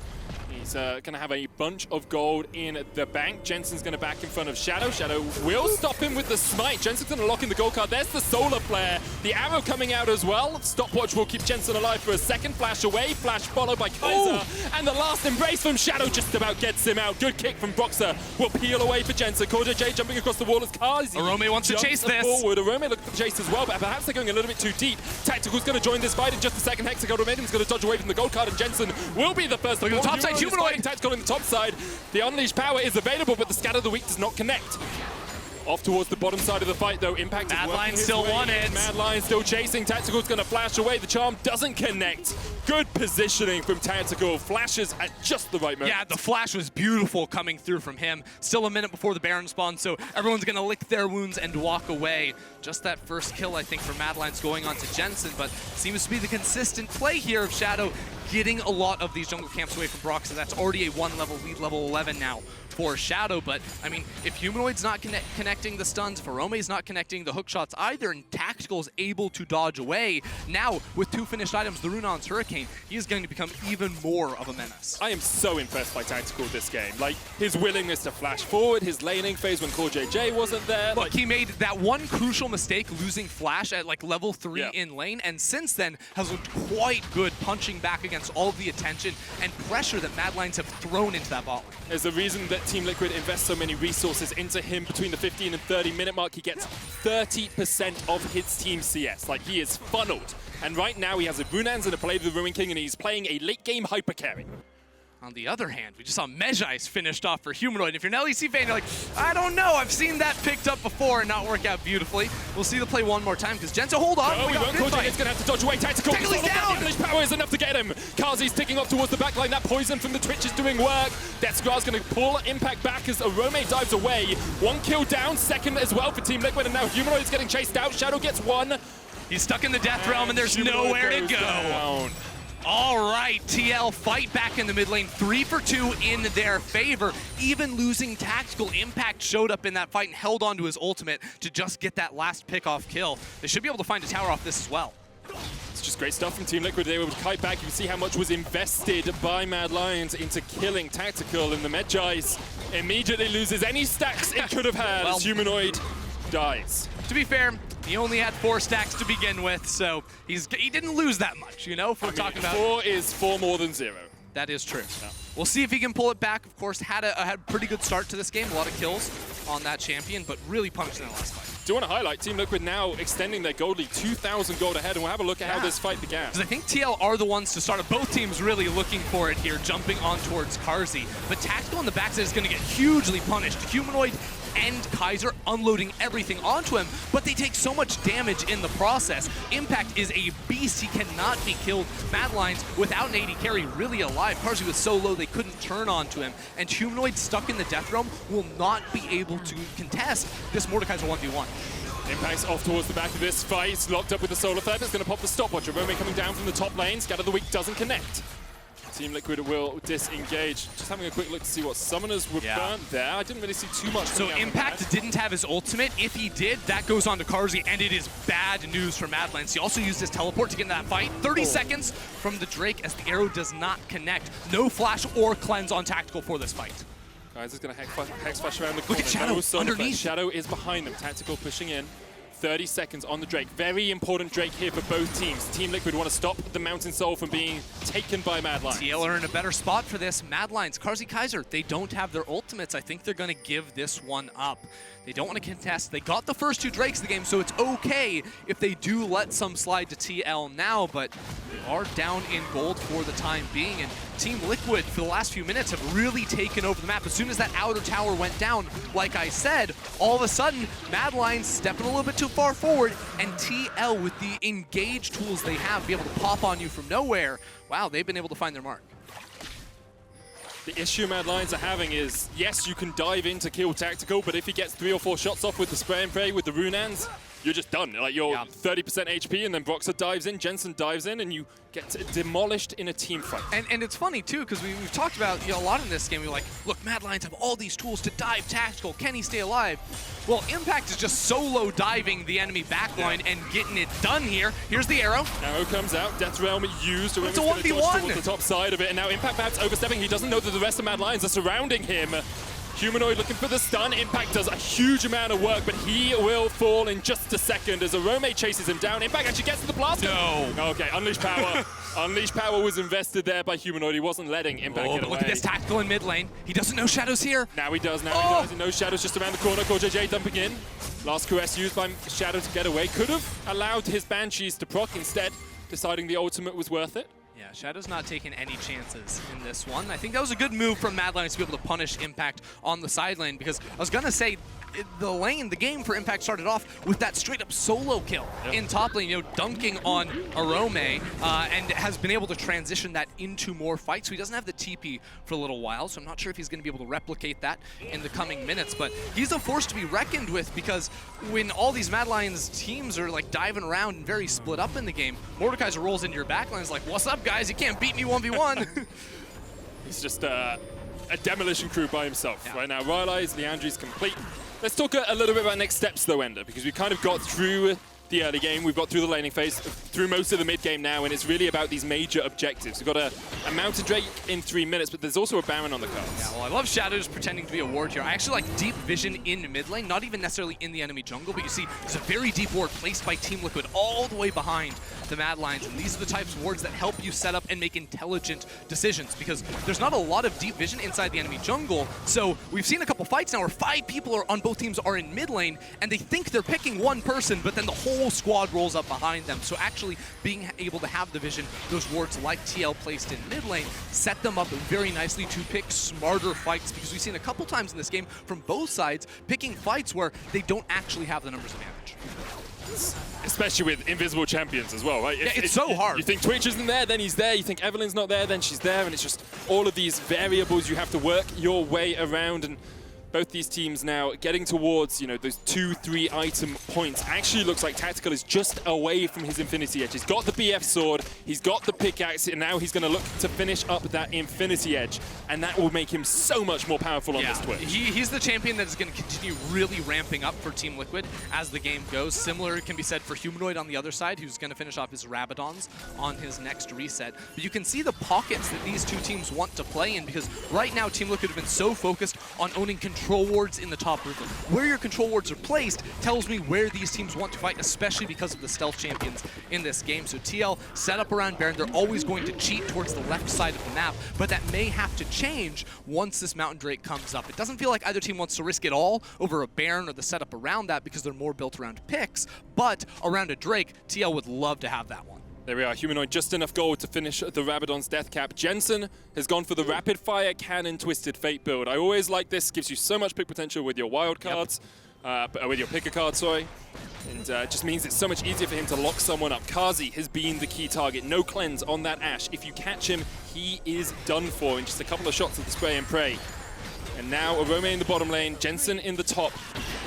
He's going to have a bunch of gold in the bank. Jensen's going to back in front of Shadow. Shadow will stop him with the smite. Jensen's going to lock in the gold card. There's the solar flare. The arrow coming out as well. Stopwatch will keep Jensen alive for a second. Flash away. Flash followed by Kaiser. And the last embrace from Shadow just about gets him out. Good kick from Broxah. Will peel away for Jensen. CoreJJ jumping across the wall as Carzzy. Orome wants to chase this. Forward. Orome looking for the chase as well, but perhaps they're going a little bit too deep. Tactical's going to join this fight in just a second. Hexagon Maiden's going to dodge away from the gold card, and Jensen will be the first. Look at the top side. Humanoid. Tactical in the top side. The Unleashed power is available, but the Scatter of the Weak does not connect. Off towards the bottom side of the fight, though. Impact Mad is Lions still won it. Mad Lions still chasing. Tactical's going to flash away. The charm doesn't connect. Good positioning from Tactical. Flashes at just the right moment. Yeah, the flash was beautiful coming through from him. Still a minute before the Baron spawn, so everyone's going to lick their wounds and walk away. Just that first kill, I think, for Mad Lions going on to Jensen, but seems to be the consistent play here of Shadow getting a lot of these jungle camps away from Broxah. That's already a 1-level lead, level 11 now for Shadow, but I mean, if Humanoid's not connecting the stuns, if Orome's not connecting the hook shots either, and Tactical's able to dodge away, now with 2 finished items, the Runon's Hurricane, he is going to become even more of a menace. I am so impressed by Tactical this game. Like, his willingness to flash forward, his laning phase when CoreJJ wasn't there. Look, he made that one crucial mistake, losing flash at like level 3 in lane, and since then has looked quite good punching back against all of the attention and pressure that Mad Lions have thrown into that bot lane. There's a reason that Team Liquid invests so many resources into him. Between the 15 and 30 minute mark, he gets 30% of his team CS. Like, he is funneled. And right now he has a Runans and a play of the Ruin King, and he's playing a late game hyper carry. On the other hand, we just saw Mejai's finished off for Humanoid. If you're an LEC fan, you're like, I don't know, I've seen that picked up before and not work out beautifully. We'll see the play one more time, because Jensen, hold on. No, he won't. CoreJJ's going to have to dodge away. Tactical. He's down. English power is enough to get him. Carzzy's ticking off towards the backline. That poison from the Twitch is doing work. Deathscar's going to pull Impact back as Orome dives away. 1 kill down, second as well for Team Liquid, and now Humanoid is getting chased out. Shadow gets 1. He's stuck in the Death Realm, and there's nowhere to go. Down. All right, TL fight back in the mid lane, 3 for 2 in their favor. Even losing Tactical, Impact showed up in that fight and held on to his ultimate to just get that last pick-off kill. They should be able to find a tower off this as well. It's just great stuff from Team Liquid. They were able to kite back. You can see how much was invested by Mad Lions into killing Tactical, and the Mejai's immediately loses any stacks it could have had as Humanoid dies. To be fair, he only had 4 stacks to begin with, so he didn't lose that much, you know, if we're talking about 4 is 4 more than 0. That is true. Yeah. We'll see if he can pull it back. Of course, had a pretty good start to this game, a lot of kills on that champion, but really punished in the last fight. Do want to highlight Team Liquid now extending their gold lead 2,000 gold ahead, and we'll have a look at how this fight began. Because I think TL are the ones to start. Both teams really looking for it here, jumping on towards Carzzy. But Tactical on the backside is going to get hugely punished. Humanoid and Kaiser unloading everything onto him, but they take so much damage in the process. Impact is a beast. He cannot be killed. Mad Lions, without an AD carry, really alive. Carzzy was so low they couldn't turn onto him. And Humanoid, stuck in the Death Realm, will not be able to contest this Mordekaiser 1v1. Impact's off towards the back of this fight. It's locked up with the Solar Flare. It's going to pop the stopwatch. Orome coming down from the top lane. Scatter the Weak doesn't connect. Team Liquid will disengage. Just having a quick look to see what summoners were burnt there. I didn't really see too much. So Impact didn't have his ultimate. If he did, that goes on to Carzzy, and it is bad news for Madlands. He also used his teleport to get into that fight. 30 seconds from the Drake as the arrow does not connect. No flash or cleanse on Tactical for this fight. Kaiser's going to hex flash around the corner. Look at Shadow underneath. Shadow is behind them. Tactical pushing in. 30 seconds on the Drake. Very important Drake here for both teams. Team Liquid want to stop the Mountain Soul from being taken by Mad Lions. TL are in a better spot for this. Mad Lions, Carzzy, Kaiser, they don't have their ultimates. I think they're going to give this one up. They don't want to contest. They got the first 2 Drakes of the game, so it's okay if they do let some slide to TL now, but they are down in gold for the time being, and Team Liquid, for the last few minutes, have really taken over the map. As soon as that outer tower went down, like I said, all of a sudden, Mad Lions stepping a little bit too far forward, and TL, with the engage tools they have, be able to pop on you from nowhere. Wow, they've been able to find their mark. The issue Mad Lions are having is, yes, you can dive in to kill Tactical, but if he gets 3 or 4 shots off with the spray and pray with the Runans, you're just done. Like, you're 30% HP, and then Broxah dives in, Jensen dives in, and you get demolished in a team fight. And it's funny, too, because we've talked about a lot in this game. We're like, look, Mad Lions have all these tools to dive Tactical. Can he stay alive? Well, Impact is just solo diving the enemy backline and getting it done here. Here's the arrow. Arrow comes out. Death Realm used. It's a 1v1. Towards the top side of it, and now Impact perhaps overstepping. He doesn't know that the rest of Mad Lions are surrounding him. Humanoid looking for the stun. Impact does a huge amount of work, but he will fall in just a second as Orome chases him down. Impact actually gets to the blast. No. Okay, Unleash Power. Unleash Power was invested there by Humanoid. He wasn't letting Impact get away. Look at this Tactical in mid lane. He doesn't know Shadow's here. Now he does, he does. He knows Shadow's just around the corner. CoreJJ dumping in. Last caress used by Shadow to get away. Could have allowed his Banshees to proc, instead deciding the ultimate was worth it. Yeah, Shadow's not taking any chances in this one. I think that was a good move from Mad Lions to be able to punish Impact on the side lane, because I was going to say, the game for Impact started off with that straight-up solo kill in top lane, dunking on Orome, and has been able to transition that into more fights. So he doesn't have the TP for a little while, so I'm not sure if he's going to be able to replicate that in the coming minutes. But he's a force to be reckoned with, because when all these Mad Lions teams are like diving around and very split up in the game, Mordekaiser rolls into your backline and is like, what's up, guys? You can't beat me 1v1. He's just a demolition crew by himself right now. Rylai's, Leandri's complete. Let's talk a little bit about next steps, though, Ender, because we kind of got through the early game, we've got through the laning phase, through most of the mid game now, and it's really about these major objectives. We've got a Mountain Drake in 3 minutes, but there's also a Baron on the cards. Yeah, well, I love Shadows pretending to be a ward here. I actually like deep vision in mid lane, not even necessarily in the enemy jungle, but you see there's a very deep ward placed by Team Liquid all the way behind the Mad Lions, and these are the types of wards that help you set up and make intelligent decisions, because there's not a lot of deep vision inside the enemy jungle. So we've seen a couple fights now where 5 people are on both teams are in mid lane, and they think they're picking one person, but then the whole squad rolls up behind them. So actually being able to have the vision, those wards like TL placed in mid lane, set them up very nicely to pick smarter fights, because we've seen a couple times in this game from both sides picking fights where they don't actually have the numbers advantage. Especially with invisible champions as well, right? Yeah, it's so hard. You think Twitch isn't there, then he's there. You think Evelynn's not there, then she's there. And it's just all of these variables you have to work your way around. And both these teams now getting towards, those 2-3 item points. Actually looks like Tactical is just away from his Infinity Edge. He's got the BF sword, he's got the pickaxe, and now he's going to look to finish up that Infinity Edge. And that will make him so much more powerful on this Twitch. He's the champion that is going to continue really ramping up for Team Liquid as the game goes. Similar can be said for Humanoid on the other side, who's going to finish off his Rabadons on his next reset. But you can see the pockets that these two teams want to play in, because right now Team Liquid have been so focused on owning control wards in the top river. Where your control wards are placed tells me where these teams want to fight, especially because of the stealth champions in this game. So TL set up around Baron. They're always going to cheat towards the left side of the map, but that may have to change once this Mountain Drake comes up. It doesn't feel like either team wants to risk it all over a Baron or the setup around that, because they're more built around picks, but around a Drake, TL would love to have that one. There we are, Humanoid, just enough gold to finish the Rabadon's death cap. Jensen has gone for the rapid fire cannon Twisted Fate build. I always like this, gives you so much pick potential with your wild cards, with your picker card, sorry. And it just means it's so much easier for him to lock someone up. Carzzy has been the key target. No cleanse on that Ashe. If you catch him, he is done for in just a couple of shots of the spray and pray. And now Orome in the bottom lane, Jensen in the top.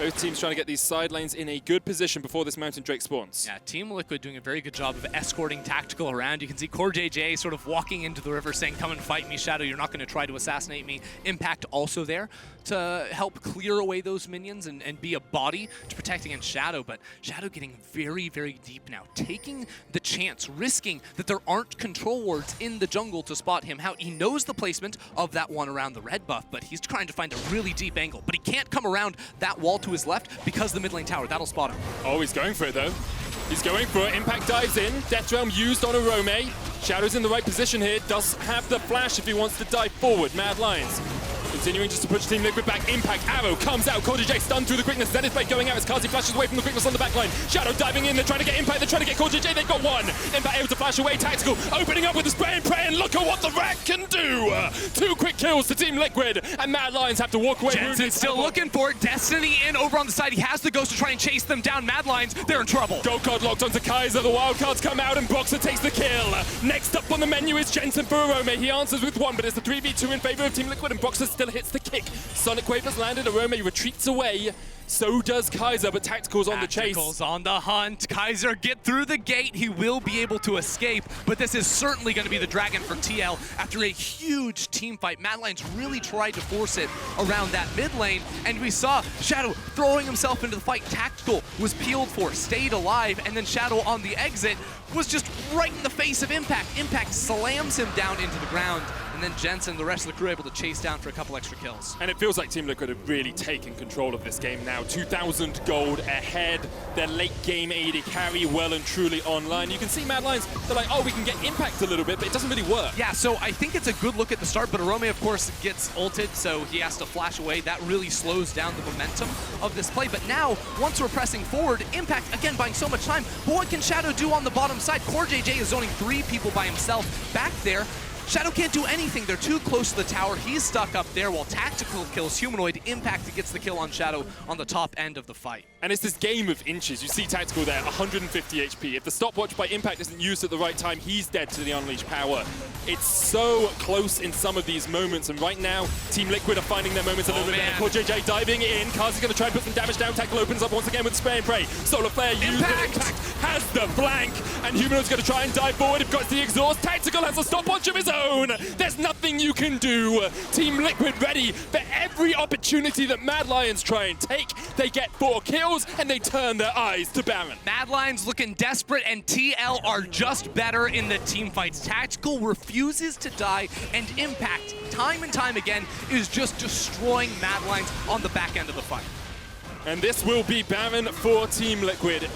Both teams trying to get these side lanes in a good position before this Mountain Drake spawns. Yeah, Team Liquid doing a very good job of escorting Tactical around. You can see CoreJJ sort of walking into the river saying, come and fight me, Shadow, you're not going to try to assassinate me. Impact also there to help clear away those minions and be a body to protect against Shadow, but Shadow getting very, very deep now, taking the chance, risking that there aren't control wards in the jungle to spot him out. He knows the placement of that one around the red buff, but he's trying to find a really deep angle, but he can't come around that wall to his left because the mid lane tower, that'll spot him. Oh, he's going for it though. He's going for it. Impact dives in. Death Realm used on Orome. Shadow's in the right position here. Does have the flash if he wants to dive forward. Mad Lions continuing just to push Team Liquid back. Impact arrow comes out. CoreJJ stunned through the quickness. Zenith Blade going out as Carzzy flashes away from the quickness on the back line. Shadow diving in. They're trying to get Impact. They're trying to get CoreJJ. They've got one. Impact able to flash away. Tactical opening up with the spray and pray. And look at what the Rat can do. 2 quick kills to Team Liquid. And Mad Lions have to walk away. Jensen still looking for it. Destiny in over on the side. He has the Ghost to try and chase them down. Mad Lions, they're in trouble. Gold card locked onto Kaiser. The wildcards come out and Broxah takes the kill. Next up on the menu is Jensen for Orome. He answers with 1, but it's a 3v2 in favor of Team Liquid and Broxah still hits the kick. Sonic Wave has landed. Orome retreats away. So does Kaiser, but Tactical's on the chase. Tactical's on the hunt. Kaiser get through the gate. He will be able to escape, but this is certainly going to be the dragon for TL after a huge team fight. Mad Lions really tried to force it around that mid lane, and we saw Shadow throwing himself into the fight. Tactical was peeled for, stayed alive, and then Shadow on the exit was just right in the face of Impact. Impact slams him down into the ground, and then Jensen, the rest of the crew, able to chase down for a couple extra kills. And it feels like Team Liquid have really taken control of this game now. 2,000 gold ahead. Their late game AD carry well and truly online. You can see Mad Lions, they're like, oh, we can get Impact a little bit, but it doesn't really work. Yeah, so I think it's a good look at the start, but Orome, of course, gets ulted, so he has to flash away. That really slows down the momentum of this play. But now, once we're pressing forward, Impact, again, buying so much time. But what can Shadow do on the bottom side? CoreJJ is zoning 3 people by himself back there. Shadow can't do anything. They're too close to the tower. He's stuck up there while Tactical kills Humanoid. Impact gets the kill on Shadow on the top end of the fight. And it's this game of inches. You see Tactical there, 150 HP. If the stopwatch by Impact isn't used at the right time, he's dead to the unleashed power. It's so close in some of these moments, and right now, Team Liquid are finding their moments a little bit better. CoreJJ diving in. Carzzy's going to try and put some damage down. Tactical opens up once again with spray and pray. Solar Flare used. Impact has the flank, and Humanoid's going to try and dive forward. If got the exhaust, Tactical has a stopwatch of his own. There's nothing you can do. Team Liquid ready for every opportunity that Mad Lions try and take. They get 4 kills, and they turn their eyes to Baron. Mad Lions looking desperate, and TL are just better in the team fights. Tactical refuses to die, and Impact, time and time again, is just destroying Mad Lions on the back end of the fight. And this will be Baron for Team Liquid.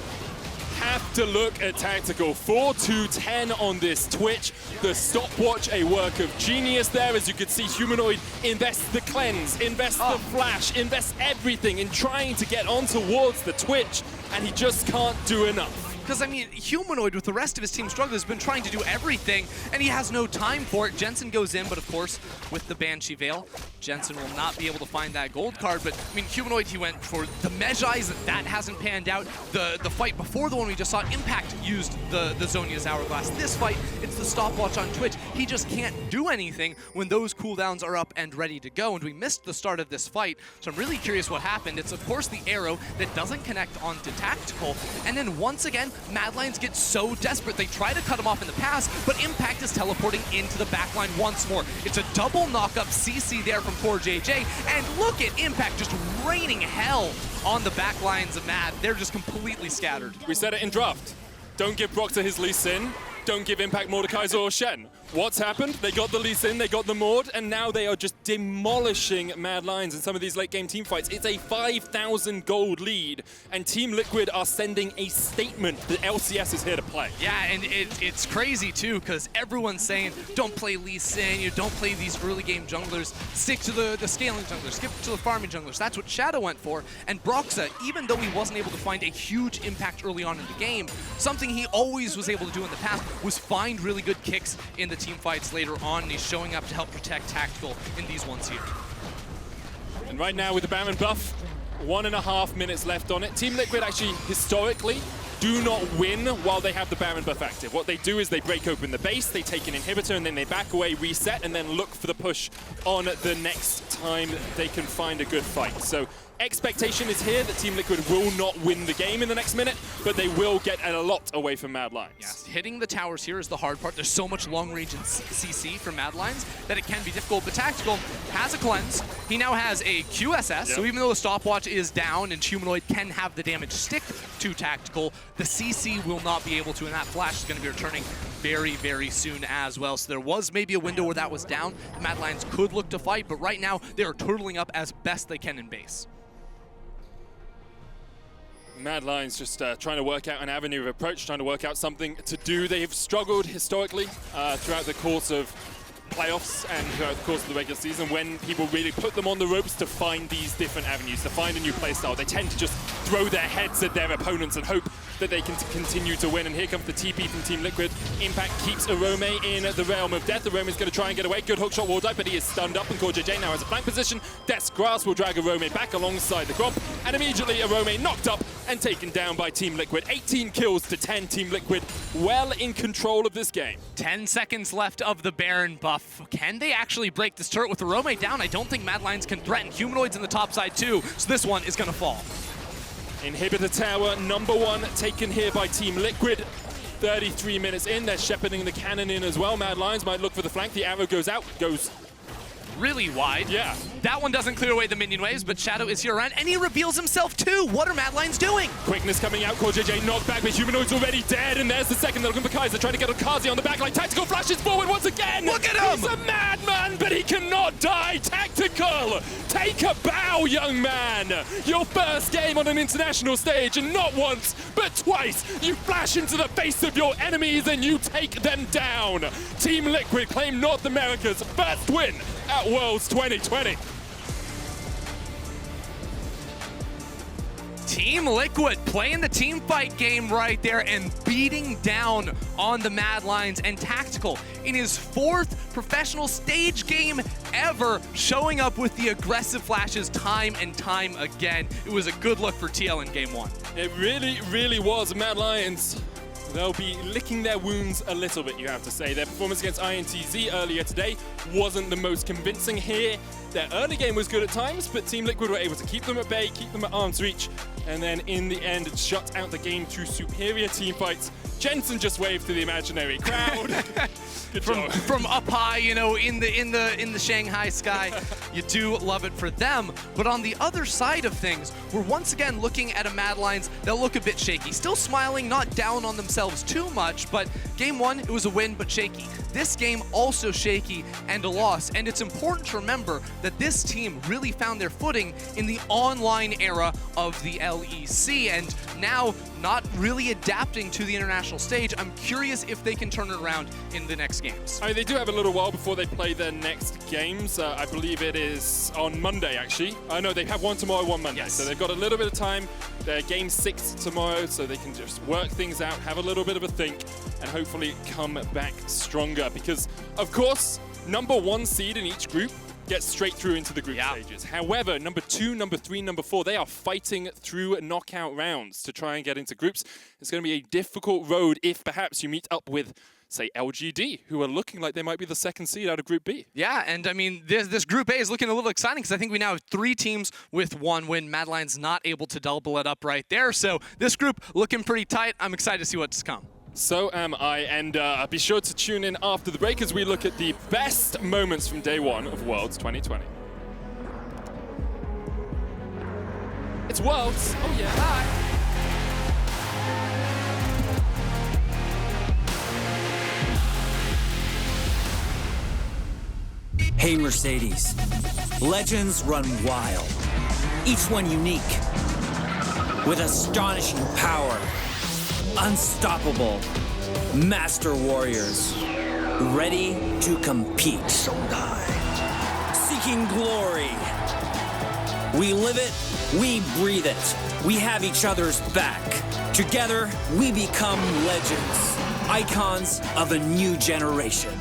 Have to look at Tactical. 4-2-10 on this Twitch. The stopwatch, a work of genius there. As you can see, Humanoid invests the cleanse, invests the flash, invests everything in trying to get on towards the Twitch, and he just can't do enough. Because, I mean, Humanoid, with the rest of his team struggling, has been trying to do everything, and he has no time for it. Jensen goes in, but of course, with the Banshee Veil, Jensen will not be able to find that gold card. But, I mean, Humanoid, he went for the Mejai's. That hasn't panned out. The fight before the one we just saw, Impact used the Zhonya's Hourglass. This fight, it's the stopwatch on Twitch. He just can't do anything when those cooldowns are up and ready to go. And we missed the start of this fight, so I'm really curious what happened. It's, of course, the arrow that doesn't connect onto Tactical. And then, once again, Mad Lions get so desperate. They try to cut him off in the pass, but Impact is teleporting into the backline once more. It's a double knock-up CC there from CoreJJ, and look at Impact just raining hell on the backlines of Mad. They're just completely scattered. We said it in draft. Don't give Broxah his Lee Sin. Don't give Impact Mordekaiser or Shen. What's happened? They got the Lee Sin, they got the Mord, and now they are just demolishing Mad Lions in some of these late game team fights. It's a 5,000 gold lead, and Team Liquid are sending a statement that LCS is here to play. Yeah, and it's crazy too, because everyone's saying, don't play Lee Sin, you don't play these early game junglers, stick to the scaling junglers, skip to the farming junglers. That's what Shadow went for, and Broxah, even though he wasn't able to find a huge impact early on in the game, something he always was able to do in the past was find really good kicks in the team fights later on, and he's showing up to help protect Tactical in these ones here. And right now with the Baron buff, 1.5 minutes left on it. Team Liquid actually, historically, do not win while they have the Baron buff active. What they do is they break open the base, they take an inhibitor, and then they back away, reset, and then look for the push on the next time they can find a good fight. So expectation is here that Team Liquid will not win the game in the next minute, but they will get a lot away from Mad Lions. Yes, hitting the towers here is the hard part. There's so much long range in CC from Mad Lions that it can be difficult, but Tactical has a cleanse. He now has a QSS, so even though the stopwatch is down and Humanoid can have the damage stick to Tactical, the CC will not be able to, and that flash is going to be returning very, very soon as well. So there was maybe a window where that was down. The Mad Lions could look to fight, but right now they are turtling up as best they can in base. Mad Lions just trying to work out an avenue of approach, trying to work out something to do. They have struggled historically throughout the course of playoffs and throughout the course of the regular season when people really put them on the ropes to find these different avenues, to find a new playstyle. They tend to just throw their heads at their opponents and hope that they can continue to win. And here comes the TP from Team Liquid. Impact keeps Orome in the realm of death. Orome is going to try and get away. Good hookshot wall dive, but he is stunned up, and CoreJJ now has a flank position. Death's Grasp will drag Orome back alongside the Gromp, and immediately Orome knocked up and taken down by Team Liquid. 18 kills to 10. Team Liquid well in control of this game. 10 seconds left of the Baron buff. Can they actually break this turret with Orome down? I don't think Mad Lions can threaten. Humanoid's in the top side too, so this one is going to fall. Inhibitor tower #1 taken here by Team Liquid. 33 minutes in, they're shepherding the cannon in as well. Mad Lions might look for the flank. The arrow goes out, goes really wide. Yeah. That one doesn't clear away the minion waves, but Shadow is here around, and he reveals himself too. What are Mad Lions doing? Quickness coming out, CoreJJ knocked back, but Humanoid's already dead, and there's the second. They're looking for Kaiser, trying to get on Carzzy on the back line. Tactical flashes forward once again. Look at him! He's a madman, but he cannot die. Tactical, take a bow, young man. Your first game on an international stage, and not once, but twice, you flash into the face of your enemies and you take them down. Team Liquid claim North America's first win at Worlds 2020. Team Liquid playing the team fight game right there and beating down on the Mad Lions, and Tactical in his 4th professional stage game ever, showing up with the aggressive flashes time and time again. It was a good look for TL in game 1. It really, really was. Mad Lions, they'll be licking their wounds a little bit, you have to say. Their performance against INTZ earlier today wasn't the most convincing here. Their early game was good at times, but Team Liquid were able to keep them at bay, keep them at arm's reach, and then in the end, shut out the game through superior team fights. Jensen just waved to the imaginary crowd. From up high, you know, in the Shanghai sky. You do love it for them. But on the other side of things, we're once again looking at a Mad Lions that look a bit shaky. Still smiling, not down on themselves too much, but game 1, it was a win, but shaky. This game also shaky and a loss. And it's important to remember that this team really found their footing in the online era of the LEC, and now not really adapting to the international stage. I'm curious if they can turn it around in the next games. I mean, they do have a little while before they play their next games. I believe it is on Monday, actually. No, they have one tomorrow, one Monday. Yes. So they've got a little bit of time. They're game 6 tomorrow, so they can just work things out, have a little bit of a think, and hopefully come back stronger. Because, of course, #1 seed in each group gets straight through into the group stages. However, #2, #3, #4, they are fighting through knockout rounds to try and get into groups. It's going to be a difficult road if perhaps you meet up with, say, LGD, who are looking like they might be the 2nd seed out of Group B. Yeah, and I mean, this Group A is looking a little exciting because I think we now have 3 teams with 1 win. Mad Lions not able to double it up right there. So this group looking pretty tight. I'm excited to see what's to come. So am I, and be sure to tune in after the break as we look at the best moments from day 1 of Worlds 2020. It's Worlds. Oh yeah. Hi. Hey Mercedes, legends run wild, each one unique, with astonishing power, unstoppable, master warriors, ready to compete, seeking glory. We live it, we breathe it, we have each other's back. Together, we become legends, icons of a new generation.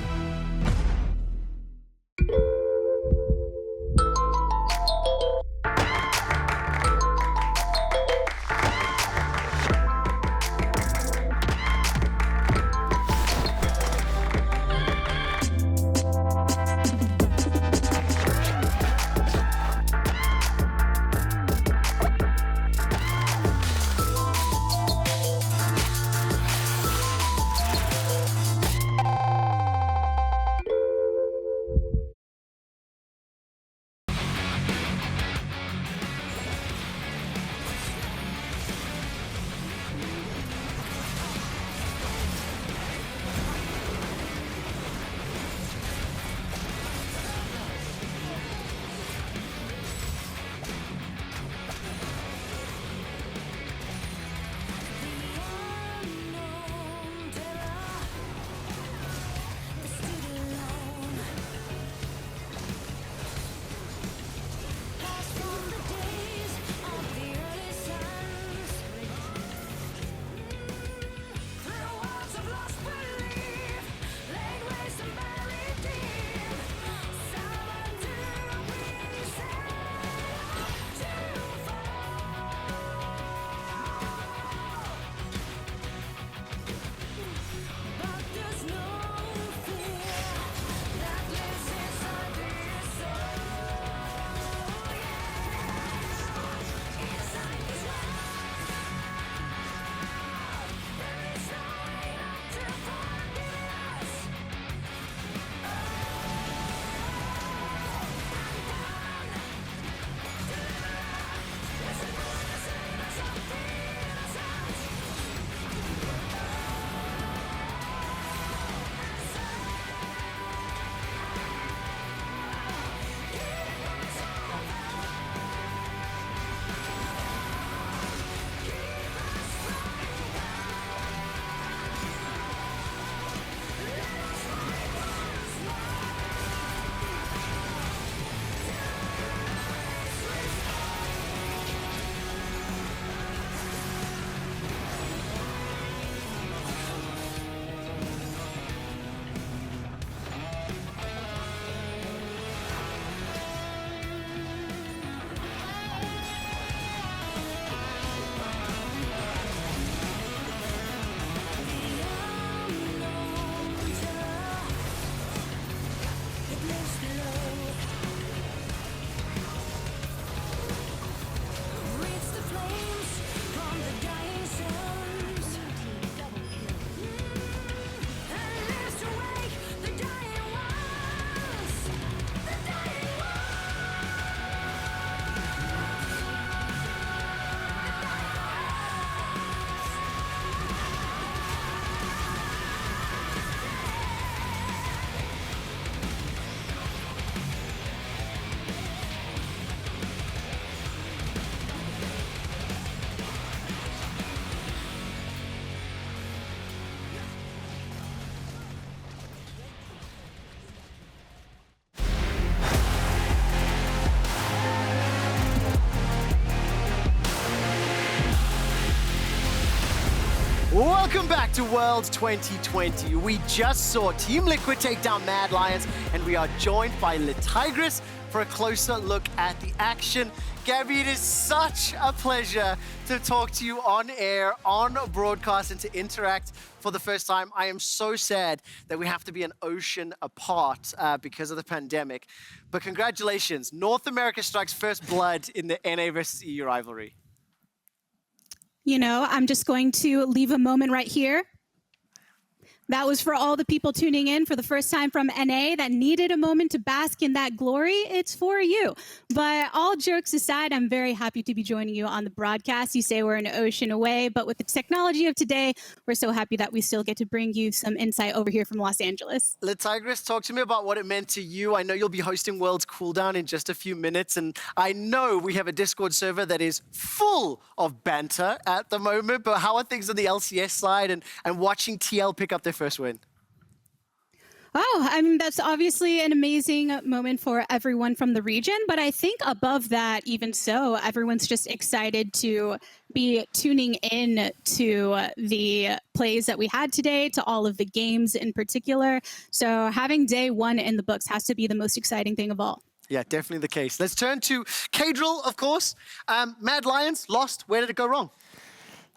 Welcome back to Worlds 2020. We just saw Team Liquid take down Mad Lions, and we are joined by Letigris for a closer look at the action. Gabby, it is such a pleasure to talk to you on air, on broadcast, and to interact for the first time. I am so sad that we have to be an ocean apart because of the pandemic. But congratulations, North America strikes first blood in the NA versus EU rivalry. You know, I'm just going to leave a moment right here. That was for all the people tuning in for the first time from NA that needed a moment to bask in that glory. It's for you. But all jokes aside, I'm very happy to be joining you on the broadcast. You say we're an ocean away, but with the technology of today, we're so happy that we still get to bring you some insight over here from Los Angeles. Letigris, talk to me about what it meant to you. I know you'll be hosting Worlds Cooldown in just a few minutes, and I know we have a Discord server that is full of banter at the moment, but how are things on the LCS side and watching TL pick up their first win? Oh, I mean, that's obviously an amazing moment for everyone from the region. But I think above that, even so, everyone's just excited to be tuning in to the plays that we had today, to all of the games in particular. So having day one in the books has to be the most exciting thing of all. Yeah, definitely the case. Let's turn to Kadril, of course. Mad Lions lost. Where did it go wrong?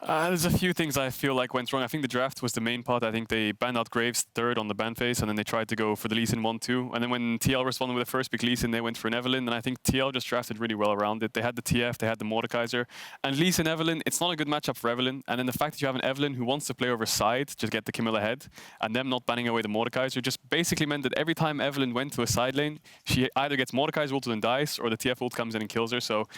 There's a few things I feel like went wrong. I think the draft was the main part. I think they banned out Graves third on the ban phase, and then they tried to go for the Lee Sin 1-2. And then when TL responded with the first pick Lee Sin, they went for an Evelynn, and I think TL just drafted really well around it. They had the TF, they had the Mordekaiser. And Lee Sin Evelynn, it's not a good matchup for Evelynn. And then the fact that you have an Evelynn who wants to play over side to get the Camille ahead, and them not banning away the Mordekaiser, just basically meant that every time Evelynn went to a side lane, she either gets Mordekaiser ulted and dies, or the TF ult comes in and kills her. So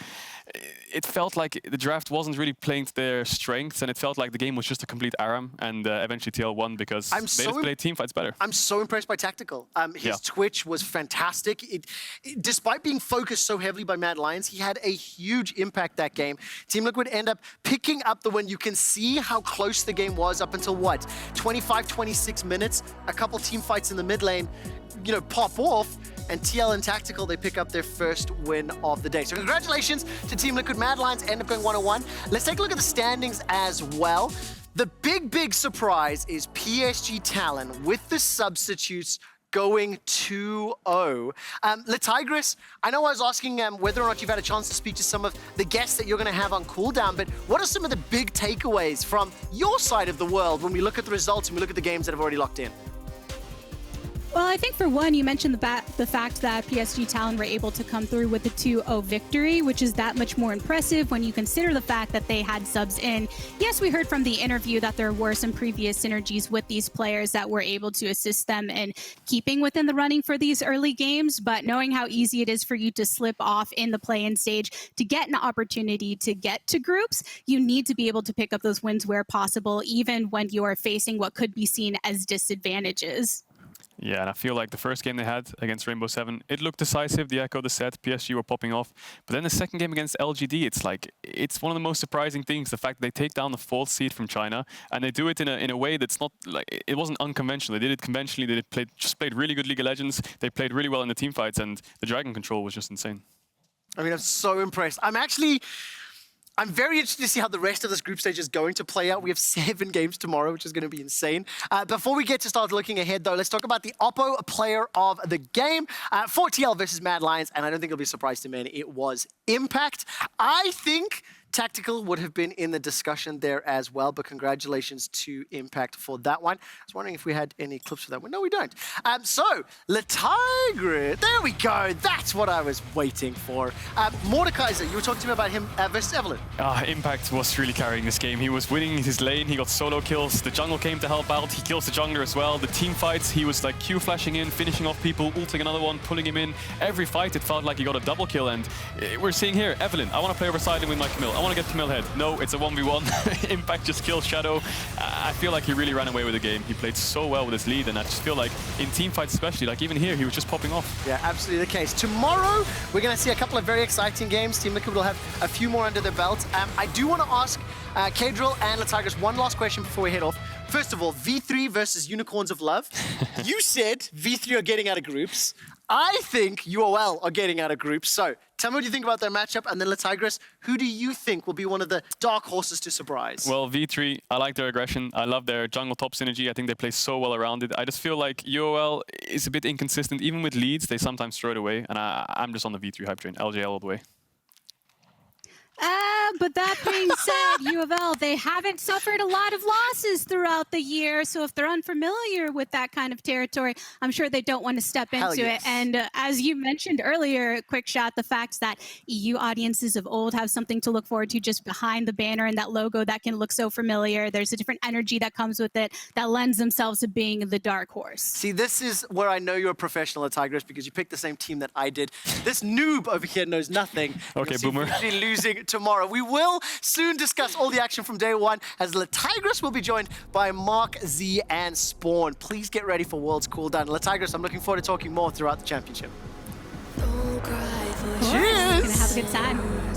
it felt like the draft wasn't really playing to their strengths, and it felt like the game was just a complete ARAM, and eventually TL won because they just played team fights better. I'm so impressed by Tactical. His Twitch was fantastic. Despite being focused so heavily by Mad Lions, he had a huge impact that game. Team Liquid end up picking up the win. You can see how close the game was up until what? 25, 26 minutes. A couple team fights in the mid lane, you know, pop off. And TL and Tactical, they pick up their first win of the day. So congratulations to Team Liquid. Mad Lions end up going 1-1. Let's take a look at the standings as well. The big surprise is PSG Talon with the substitutes going 2-0. Letigris, I know I was asking whether or not you've had a chance to speak to some of the guests that you're going to have on cooldown, but what are some of the big takeaways from your side of the world when we look at the results and we look at the games that have already locked in? Well, I think for one, you mentioned the fact that PSG Talon were able to come through with a 2-0 victory, which is that much more impressive when you consider the fact that they had subs in. Yes, we heard from the interview that there were some previous synergies with these players that were able to assist them in keeping within the running for these early games, but knowing how easy it is for you to slip off in the play-in stage to get an opportunity to get to groups, you need to be able to pick up those wins where possible, even when you are facing what could be seen as disadvantages. Yeah, and I feel like the first game they had against Rainbow 7, it looked decisive. They echoed the set, PSG were popping off. But then the second game against LGD, it's one of the most surprising things, the fact that they take down the fourth seed from China, and they do it in a way that's not, like, it wasn't unconventional. They did it conventionally, they just played really good League of Legends, they played really well in the team fights, and the Dragon control was just insane. I mean, I'm so impressed. I'm very interested to see how the rest of this group stage is going to play out. We have 7 games tomorrow, which is going to be insane. Before we get to start looking ahead, though, let's talk about the Oppo player of the game. 4TL versus Mad Lions, and I don't think it'll be a surprise to many. It was Impact. I think Tactical would have been in the discussion there as well, but congratulations to Impact for that one. I was wondering if we had any clips for that one. No, we don't. So, Letigris, there we go. That's what I was waiting for. Mordekaiser, you were talking to me about him versus Evelynn. Impact was really carrying this game. He was winning his lane, he got solo kills, the jungle came to help out, he kills the jungler as well. The team fights, he was like Q flashing in, finishing off people, ulting another one, pulling him in. Every fight it felt like he got a double kill, and we're seeing here, Evelynn, I want to play over side and win my Camille. I want to get Camille head. No, it's a 1v1. Impact just kills Shadow. I feel like he really ran away with the game. He played so well with his lead, and I just feel like in team fights especially, like even here, he was just popping off. Yeah, absolutely the case. Tomorrow, we're going to see a couple of very exciting games. Team Liquid will have a few more under their belt. I do want to ask Kadril and Letigris one last question before we head off. First of all, V3 versus Unicorns of Love. You said V3 are getting out of groups. I think UOL are getting out of groups. So Tell me what you think about their matchup, and then Tigris, who do you think will be one of the dark horses to surprise? Well, V3, I like their aggression. I love their jungle top synergy. I think they play so well around it. I just feel like UOL is a bit inconsistent. Even with leads, they sometimes throw it away. And I'm just on the V3 hype train. LJL all the way. But that being said, U of L, they haven't suffered a lot of losses throughout the year. So if they're unfamiliar with that kind of territory, I'm sure they don't want to step into it. And as you mentioned earlier, Quick Shot, the fact that EU audiences of old have something to look forward to just behind the banner and that logo that can look so familiar. There's a different energy that comes with it that lends themselves to being the dark horse. See, this is where I know you're a professional at Tigris because you picked the same team that I did. This noob over here knows nothing. Okay, boomer. You'll losing tomorrow. We will soon discuss all the action from day one as Tigris will be joined by Mark, Z, and Spawn. Please get ready for World's Cooldown. Tigris, I'm looking forward to talking more throughout the championship. Cheers! Gonna have a good time.